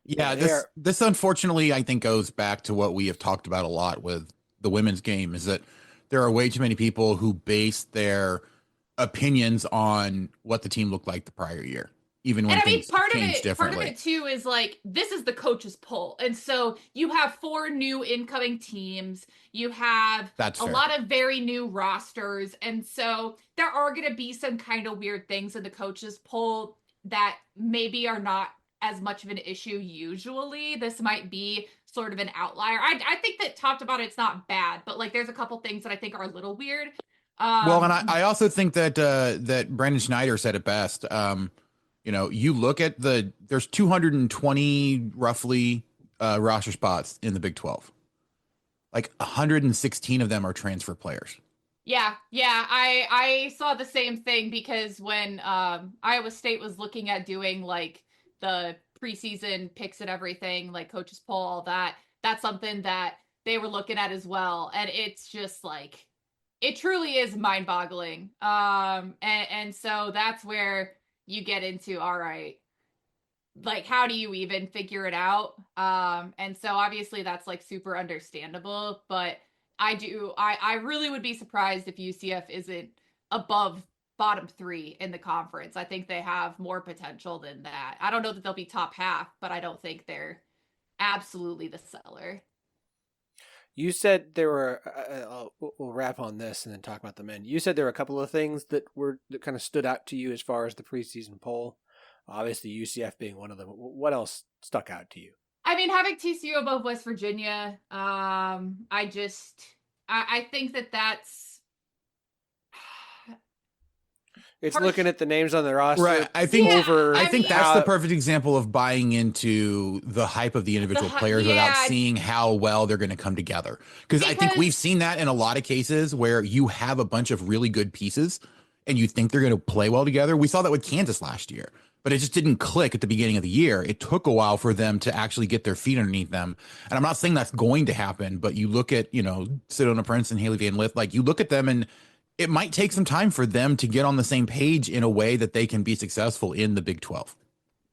Yeah, this unfortunately, I think, goes back to what we have talked about a lot with the women's game, is that there are way too many people who base their opinions on what the team looked like the prior year, even when things change differently. Part of it too is like, this is the coach's poll, and so you have 4 new incoming teams. You have a lot of very new rosters, and so there are going to be some kind of weird things in the coach's poll that maybe are not as much of an issue usually. This might be sort of an outlier. I think that top to bottom, it's not bad, but like, there's a couple things that I think are a little weird. Well, and I also think that that Brandon Schneider said it best. You know, you look at there's 220 roughly roster spots in the Big 12. Like 116 of them are transfer players. Yeah. I saw the same thing, because when Iowa State was looking at doing like the preseason picks and everything, like coaches poll, all that, that's something that they were looking at as well. And it's just like, it truly is mind boggling. And so that's where you get into, all right, like, how do you even figure it out? And so obviously that's like super understandable, but I really would be surprised if UCF isn't above bottom 3 in the conference. I think they have more potential than that. I don't know that they'll be top half, but I don't think they're absolutely the seller. You said there were, we'll wrap on this and then talk about the men. You said there were a couple of things that kind of stood out to you as far as the preseason poll. Obviously UCF being one of them. What else stuck out to you? I mean, having TCU above West Virginia, I think that's, it's looking at the names on the roster. Right. I think that's the perfect example of buying into the hype of the individual players without seeing how well they're going to come together. Because I think we've seen that in a lot of cases where you have a bunch of really good pieces and you think they're going to play well together. We saw that with Kansas last year, but it just didn't click at the beginning of the year. It took a while for them to actually get their feet underneath them. And I'm not saying that's going to happen, but you look at, Sedona Prince and Haley Van Lith, like, you look at them and it might take some time for them to get on the same page in a way that they can be successful in the Big 12.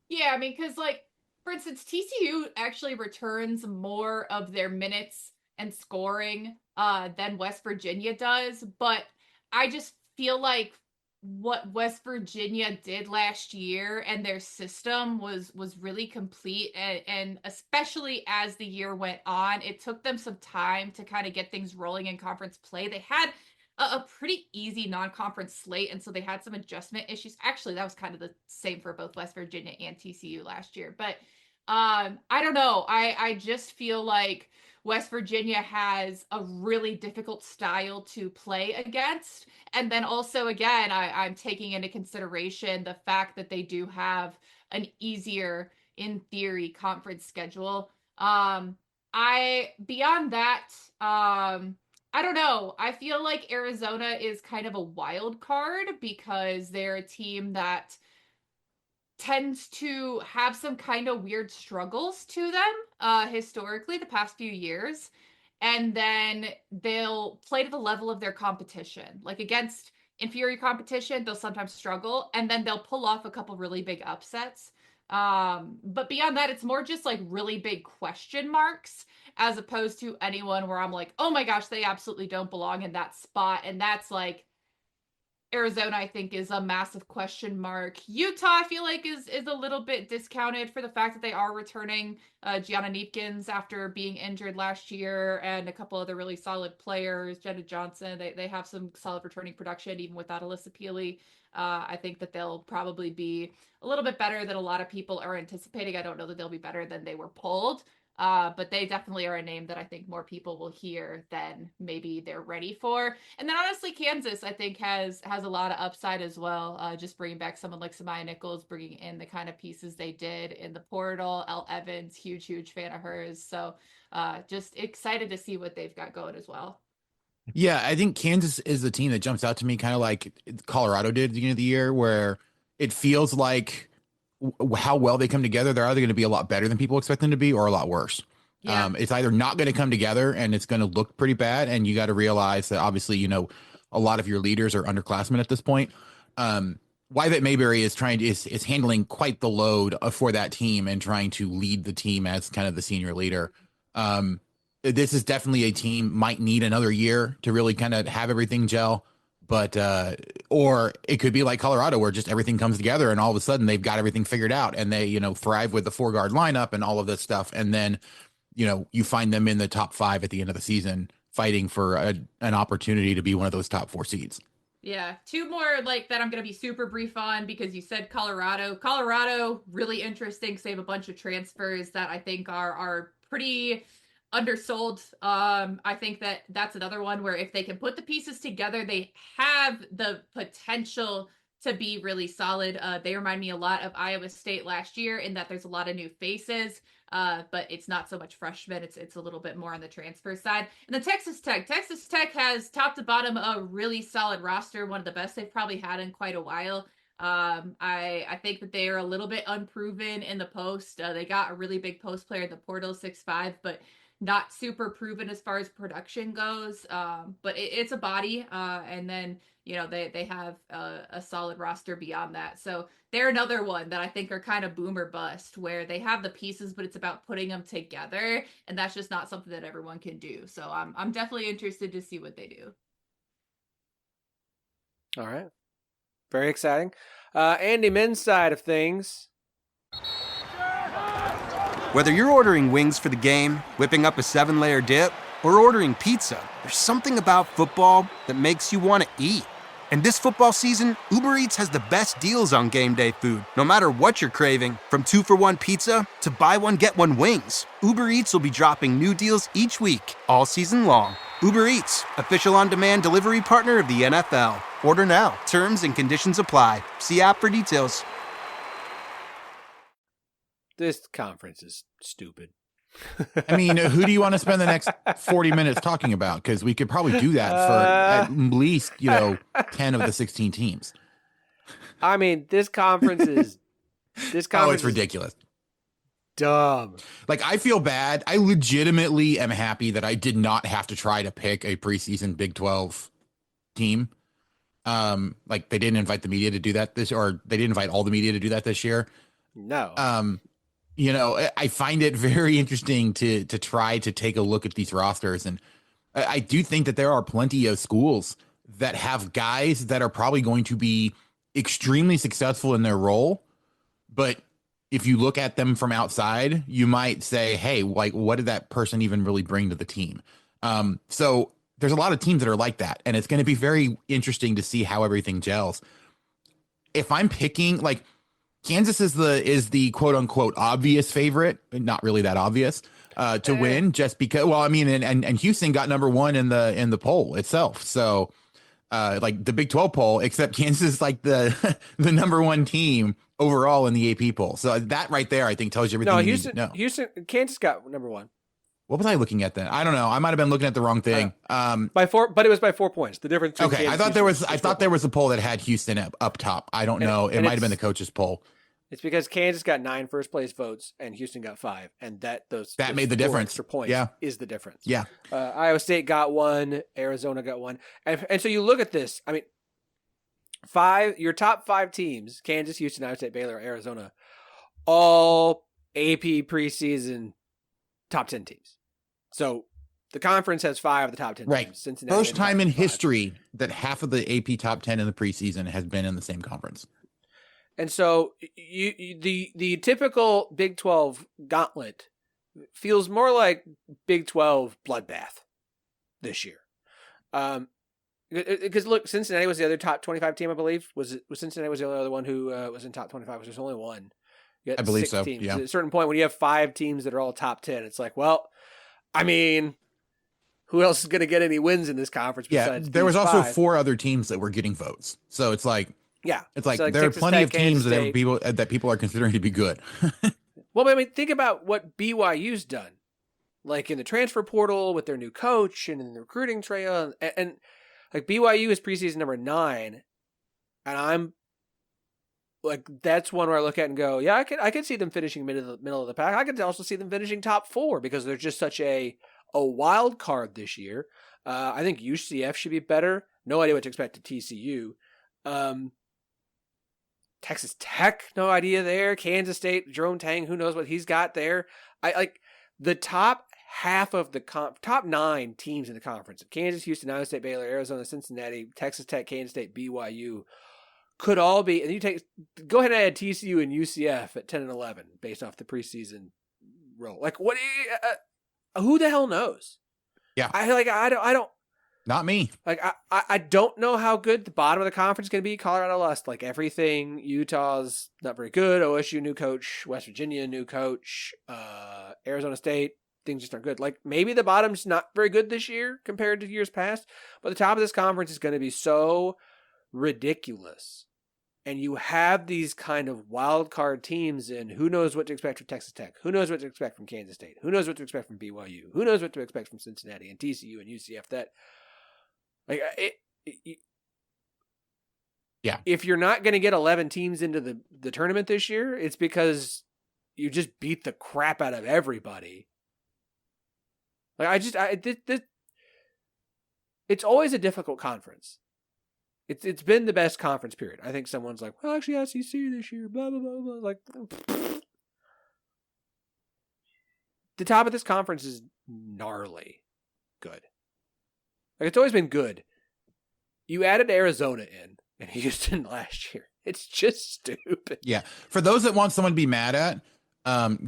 Yeah, I mean, because, like, for instance, TCU actually returns more of their minutes and scoring than West Virginia does. But I just feel like what West Virginia did last year and their system was really complete. And especially as the year went on, it took them some time to kind of get things rolling in conference play. They had a pretty easy non-conference slate, and so they had some adjustment issues. Actually, that was kind of the same for both West Virginia and TCU last year. But I don't know. I just feel like West Virginia has a really difficult style to play against. And then also, again, I'm taking into consideration the fact that they do have an easier, in theory, conference schedule. Beyond that, I don't know. I feel like Arizona is kind of a wild card because they're a team that tends to have some kind of weird struggles to them historically the past few years. And then they'll play to the level of their competition. Like against inferior competition, they'll sometimes struggle, and then they'll pull off a couple really big upsets. But beyond that, it's more just like really big question marks as opposed to anyone where I'm like, oh my gosh, they absolutely don't belong in that spot. And that's like Arizona, I think, is a massive question mark. Utah, I feel like, is a little bit discounted for the fact that they are returning Gianna Neepkins after being injured last year, and a couple other really solid players. Jenna Johnson, they have some solid returning production even without Alyssa Peely. I think that they'll probably be a little bit better than a lot of people are anticipating. I don't know that they'll be better than they were pulled. But they definitely are a name that I think more people will hear than maybe they're ready for. And then honestly, Kansas, I think, has a lot of upside as well. Just bringing back someone like Samaya Nichols, bringing in the kind of pieces they did in the portal. Elle Evans, huge fan of hers. So just excited to see what they've got going as well. Yeah, I think Kansas is the team that jumps out to me kind of like Colorado did at the beginning of the year, where it feels like how well they come together. They're either going to be a lot better than people expect them to be or a lot worse. Yeah. It's either not going to come together and it's going to look pretty bad. And you got to realize that obviously, you know, a lot of your leaders are underclassmen at this point. Wyvette Mayberry is handling quite the load for that team and trying to lead the team as kind of the senior leader. This is definitely a team might need another year to really kind of have everything gel. But or it could be like Colorado, where just everything comes together and all of a sudden they've got everything figured out and they, you know, thrive with the 4-guard lineup and all of this stuff. And then, you know, you find them in the top 5 at the end of the season, fighting for an opportunity to be one of those top 4 seeds. Yeah, 2 more like that I'm going to be super brief on because you said Colorado. Colorado, really interesting because they have a bunch of transfers that I think are pretty undersold. I think that's another one where if they can put the pieces together, they have the potential to be really solid. They remind me a lot of Iowa State last year in that there's a lot of new faces, but it's not so much freshmen. It's a little bit more on the transfer side. And then Texas Tech. Texas Tech has top to bottom a really solid roster, one of the best they've probably had in quite a while. I think that they are a little bit unproven in the post. They got a really big post player in the portal, 6'5", but not super proven as far as production goes. But it's a body. And then, you know, they have a solid roster beyond that. So they're another one that I think are kind of boom or bust, where they have the pieces, but it's about putting them together. And that's just not something that everyone can do. So I'm definitely interested to see what they do. All right. Very exciting. Andy, men's side of things. Whether you're ordering wings for the game, whipping up a 7-layer dip, or ordering pizza, there's something about football that makes you want to eat. And this football season, Uber Eats has the best deals on game day food. No matter what you're craving, from 2-for-1 pizza to buy one, get one wings, Uber Eats will be dropping new deals each week, all season long. Uber Eats, official on-demand delivery partner of the NFL. Order now. Terms and conditions apply. See app for details. This conference is stupid. I mean, who do you want to spend the next 40 minutes talking about? Because we could probably do that for at least, 10 of the 16 teams. I mean, this conference is it's ridiculous. Dumb. Like, I feel bad. I legitimately am happy that I did not have to try to pick a preseason Big 12 team. Like, they didn't invite the media to do that or they didn't invite all the media to do that this year. No. I find it very interesting to try to take a look at these rosters. And I do think that there are plenty of schools that have guys that are probably going to be extremely successful in their role. But if you look at them from outside, you might say, hey, like, what did that person even really bring to the team? So there's a lot of teams that are like that. And it's going to be very interesting to see how everything gels. If I'm picking, like, Kansas is the quote unquote obvious favorite, not really that obvious, to win, just because. Well, I mean, and Houston got number 1 in the poll itself. So, like the Big 12 poll, except Kansas is like the number 1 team overall in the AP poll. So that right there, I think, tells you everything. No, Kansas got number 1. What was I looking at then? I don't know. I might have been looking at the wrong thing. By 4, but it was by 4 points. The difference. Okay, I thought there was a poll that had Houston up top. I don't know. It might have been the coach's poll. It's because Kansas got 9 first place votes and Houston got 5, and that made the difference. Extra points is the difference. Yeah. Iowa State got 1, Arizona got 1, and so you look at this. I mean, Your top 5 teams, Kansas, Houston, Iowa State, Baylor, Arizona, all AP preseason top 10 teams. So the conference has 5 of the top 10 Right. teams. Cincinnati First in the top time in 5. history that half of the AP top 10 in the preseason has been in the same conference. And so the typical Big 12 gauntlet feels more like Big 12 bloodbath this year. Because look, Cincinnati was the other top 25 team, I believe. Was Cincinnati was the only other one who was in top 25? Because there's only one. You got I believe 6 so. teams. Yeah. At a certain point, when you have 5 teams that are all top 10, it's like, well, I mean, who else is going to get any wins in this conference besides there was these also 5? 4 other teams that were getting votes. So it's like, It's like so there Texas are plenty Tech, of teams Kansas that people are considering to be good. Well, I mean, think about what BYU's done, like in the transfer portal with their new coach and in the recruiting trail, and like BYU is preseason number 9, and I'm like, that's one where I look at and go, yeah, I could see them finishing middle of the pack. I could also see them finishing top 4 because they're just such a wild card this year. I think UCF should be better. No idea what to expect at TCU. Texas Tech, no idea there. Kansas State, Jerome Tang, who knows what he's got there. I like the top half of the top 9 teams in the conference: Kansas, Houston, Iowa State, Baylor, Arizona, Cincinnati, Texas Tech, Kansas State, BYU, could all be. And you go ahead and add TCU and UCF at 10 and 11 based off the preseason roll. Like, what? Who the hell knows? Yeah, I don't. Not me. Like, I don't know how good the bottom of the conference is going to be. Colorado lost like everything. Utah's not very good. OSU new coach. West Virginia new coach. Arizona State, things just aren't good. Like, maybe the bottom's not very good this year compared to years past, but the top of this conference is going to be so ridiculous. And you have these kind of wild card teams, and who knows what to expect from Texas Tech? Who knows what to expect from Kansas State? Who knows what to expect from BYU? Who knows what to expect from Cincinnati and TCU and UCF? That, like, yeah. If you're not going to get 11 teams into the tournament this year, it's because you just beat the crap out of everybody. Like, it's always a difficult conference. It's been the best conference period. I think someone's like, well, actually, SEC this year, blah, blah, blah, blah. Like, the top of this conference is gnarly good. Like, it's always been good. You added Arizona in and Houston last year. It's just stupid. Yeah. For those that want someone to be mad at,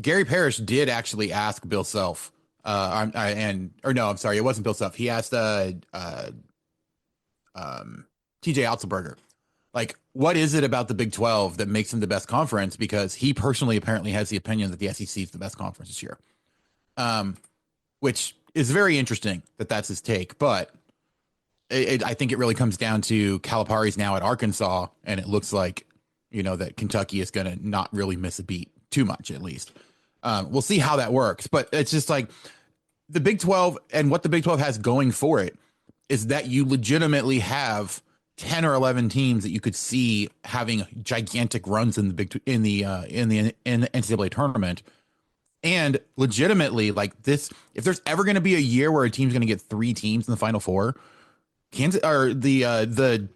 Gary Parrish did actually ask Bill Self, I'm sorry, it wasn't Bill Self. He asked TJ Otzelberger, like, what is it about the Big 12 that makes them the best conference? Because he personally apparently has the opinion that the SEC is the best conference this year, which is very interesting that that's his take. But I think it really comes down to Calipari's now at Arkansas, and it looks like, that Kentucky is going to not really miss a beat too much, at least. We'll see how that works. But it's just like the Big 12, and what the Big 12 has going for it is that you legitimately have 10 or 11 teams that you could see having gigantic runs in the NCAA tournament. And legitimately, like this, if there's ever going to be a year where a team's going to get 3 teams in the Final Four, Kansas or the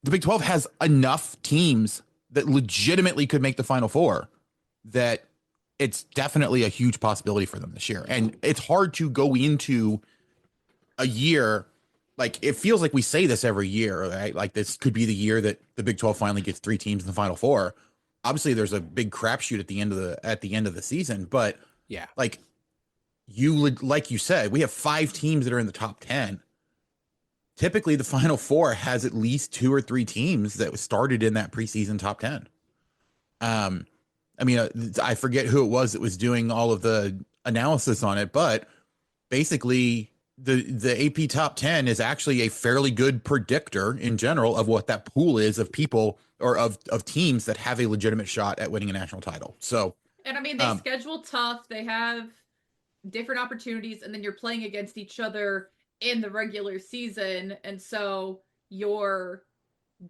Big 12 has enough teams that legitimately could make the Final Four that it's definitely a huge possibility for them this year. And it's hard to go into a year. Like, it feels like we say this every year, right? Like, this could be the year that the Big 12 finally gets 3 teams in the Final Four. Obviously, there's a big crapshoot at the end of the season, but yeah, like you said, we have 5 teams that are in the top 10. Typically, the Final Four has at least 2 or 3 teams that started in that preseason top 10. I mean, I forget who it was that was doing all of the analysis on it, but basically, the AP top 10 is actually a fairly good predictor in general of what that pool is of people or of teams that have a legitimate shot at winning a national title. So, and I mean, they schedule tough. They have different opportunities, and then you're playing against each other in the regular season. And so you're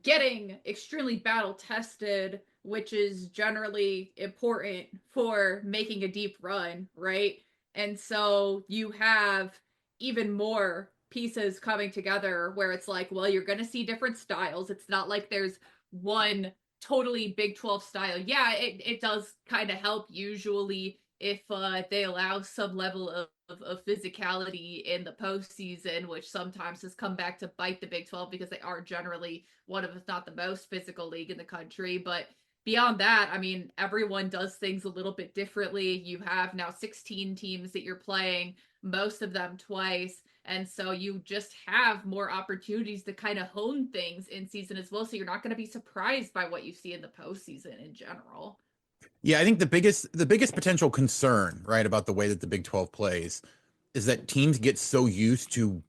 getting extremely battle tested, which is generally important for making a deep run, right? And so you have even more pieces coming together where it's like, well, you're going to see different styles. It's not like there's one totally Big 12 style. Yeah, it does kind of help usually if they allow some level of physicality in the postseason, which sometimes has come back to bite the Big 12 because they are generally one of, if not the most physical league in the country. But beyond that, I mean, everyone does things a little bit differently. You have now 16 teams that you're playing, most of them twice. And so you just have more opportunities to kind of hone things in season as well. So you're not going to be surprised by what you see in the postseason in general. Yeah, I think the biggest potential concern, right, about the way that the Big 12 plays is that teams get so used to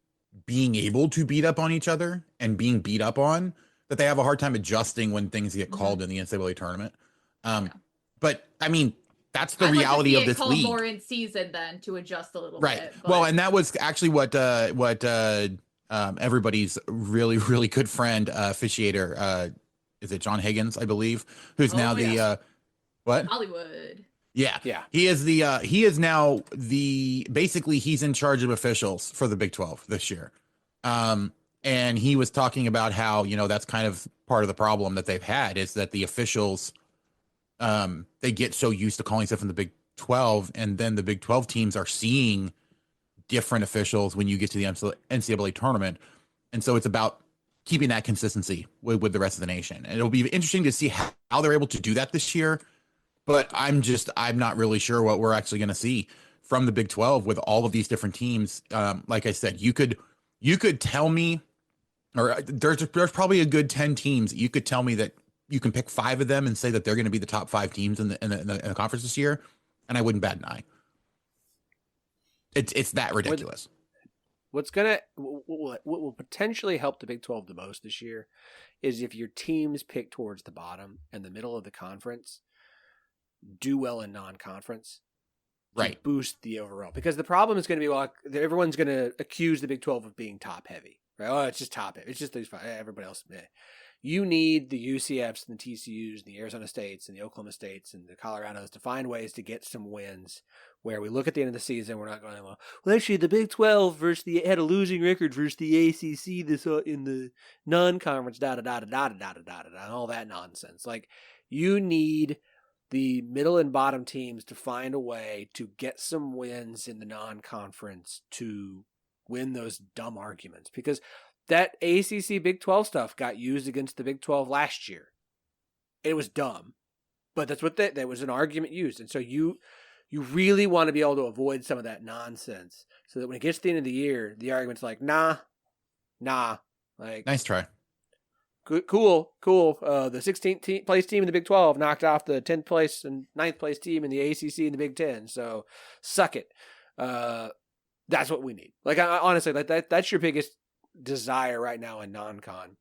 being able to beat up on each other and being beat up on that they have a hard time adjusting when things get called in the NCAA tournament. But I mean, that's the reality of this league. More in season then to adjust a little right. bit. But... Well, and that was actually what everybody's really, really good friend, officiator, is it John Higgins, I believe, who's now the what? Hollywood. Yeah. He is now basically he's in charge of officials for the Big 12 this year. And he was talking about how, that's kind of part of the problem that they've had is that the officials, they get so used to calling stuff in the Big 12, and then the Big 12 teams are seeing different officials when you get to the NCAA tournament. And so it's about keeping that consistency with the rest of the nation. And it'll be interesting to see how they're able to do that this year. But I'm not really sure what we're actually going to see from the Big 12 with all of these different teams. Like I said, you could tell me, or there's probably a good 10 teams. You could tell me that you can pick 5 of them and say that they're going to be the top 5 teams in the conference this year, and I wouldn't bat an eye. It's that ridiculous. What will potentially help the Big 12 the most this year is if your teams pick towards the bottom and the middle of the conference do well in non-conference, right? Boost the overall, because the problem is going to be, well, everyone's going to accuse the Big 12 of being top heavy, right? Oh, it's just top heavy. It's just these five. Everybody else. You need the UCFs and the TCUs and the Arizona States and the Oklahoma States and the Colorados to find ways to get some wins where we look at the end of the season, we're not going, well, actually the Big 12 had a losing record versus the ACC this in the non-conference, and all that nonsense. Like, you need the middle and bottom teams to find a way to get some wins in the non-conference to win those dumb arguments, because that ACC Big 12 stuff got used against the Big 12 last year. It was dumb, but that's what that was an argument used. And so you really want to be able to avoid some of that nonsense so that when it gets to the end of the year, the argument's like, nah, like, nice try. Cool. The 16th place team in the Big 12 knocked off the 10th place and 9th place team in the ACC and the Big 10. So suck it. That's what we need. Like, honestly, that's your biggest desire right now in non-con.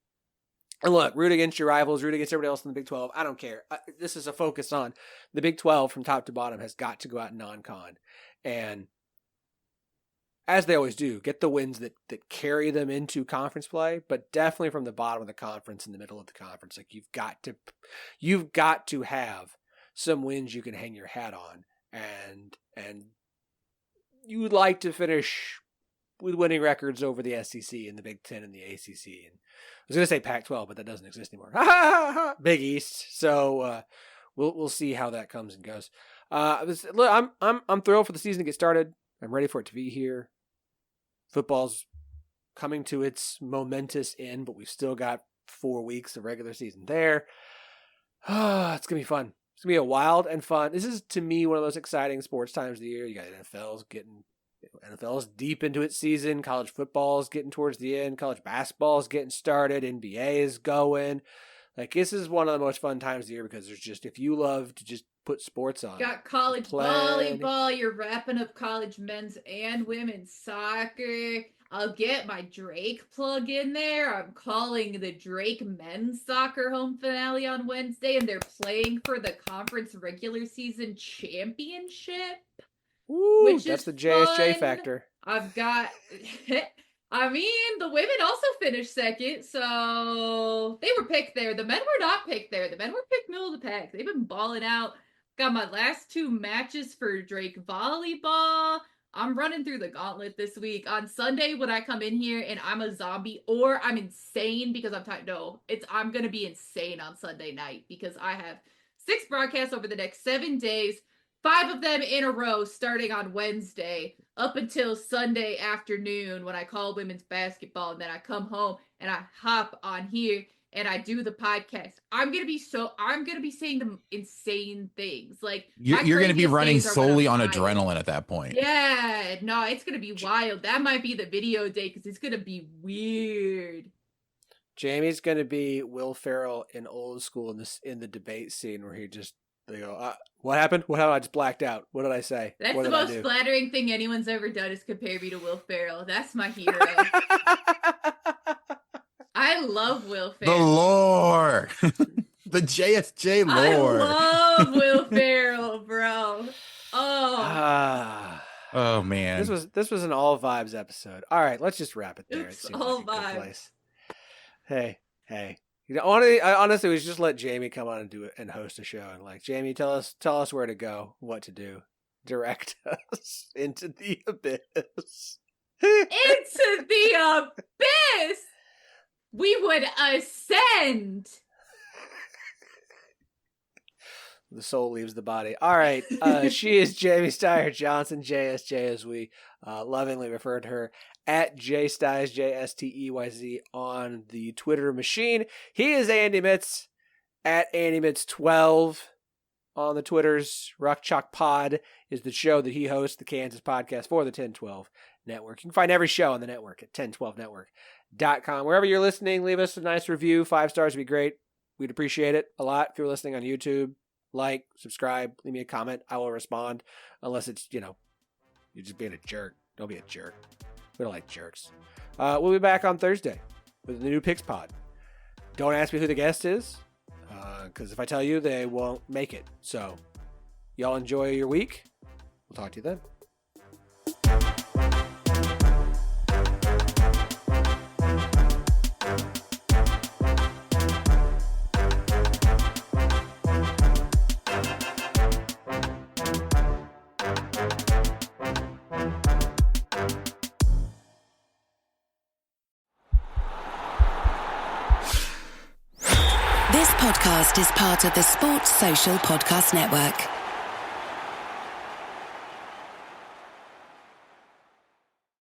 And look, root against your rivals, root against everybody else in the Big 12. I don't care. This is a focus on the Big 12 from top to bottom has got to go out in non-con. And as they always do, get the wins that carry them into conference play, but definitely from the bottom of the conference and the middle of the conference. Like, you've got to have some wins you can hang your hat on, and you would like to finish with winning records over the SEC and the Big 10 and the ACC. And I was going to say Pac-12, but that doesn't exist anymore. Big East. So we'll see how that comes and goes. Look, I'm thrilled for the season to get started. I'm ready for it to be here. Football's coming to its momentous end, but we've still got 4 weeks of regular season there. It's going to be fun. It's going to be a wild and fun. This is, to me, one of the most exciting sports times of the year. You got NFL's deep into its season. College football is getting towards the end. College basketball is getting started. NBA is going. Like, this is one of the most fun times of the year because there's just, if you love to just put sports on. Got college volleyball. You're wrapping up college men's and women's soccer. I'll get my Drake plug in there. I'm calling the Drake men's soccer home finale on Wednesday, and they're playing for the conference regular season championship. Ooh, that's the JSJ factor. I've got, I mean, the women also finished second, so they were picked there. The men were not picked there. The men were picked middle of the pack. They've been balling out. Got my last 2 matches for Drake volleyball. I'm running through the gauntlet this week. On Sunday, when I come in here and I'm a zombie or I'm insane because I'm going to be insane on Sunday night because I have 6 broadcasts over the next 7 days, 5 of them in a row starting on Wednesday up until Sunday afternoon when I call women's basketball, and then I come home and I hop on here and I do the podcast. I'm gonna be saying the insane things. Like you're gonna be running solely on adrenaline at that point. Yeah, no, it's gonna be wild. That might be the video day because it's gonna be weird. Jamie's gonna be Will Ferrell in Old School in the debate scene where they go, what happened? I just blacked out. What did I say? That's what the most flattering thing anyone's ever done is compare me to Will Ferrell. That's my hero. I love Will Ferrell. The lore. The JSJ lore. I love Will Ferrell, bro. Oh man. This was an all vibes episode. All right, let's just wrap it there. It's all vibes. Hey. Honestly, we should just let Jamie come on and do it and host a show and like, Jamie, tell us where to go, what to do. Direct us into the abyss. Into the abyss. We would ascend. The soul leaves the body. All right. She is Jamie Steyer-Johnson, JSJ, as we lovingly refer to her, at JSteyz, JSTEYZ, on the Twitter machine. He is Andy Mitz, at Andy Mitz12 on the Twitters. Rock Chalk Pod is the show that he hosts, the Kansas podcast for the 1012 Network. You can find every show on the network at 1012network.com. Wherever you're listening, leave us a nice review. 5 stars would be great. We'd appreciate it a lot. If you're listening on YouTube, like, subscribe, leave me a comment. I will respond. Unless it's, you're just being a jerk. Don't be a jerk. We don't like jerks. We'll be back on Thursday with the new Picks Pod. Don't ask me who the guest is, because if I tell you, they won't make it. So, y'all enjoy your week. We'll talk to you then. This podcast is part of the Sports Social Podcast Network.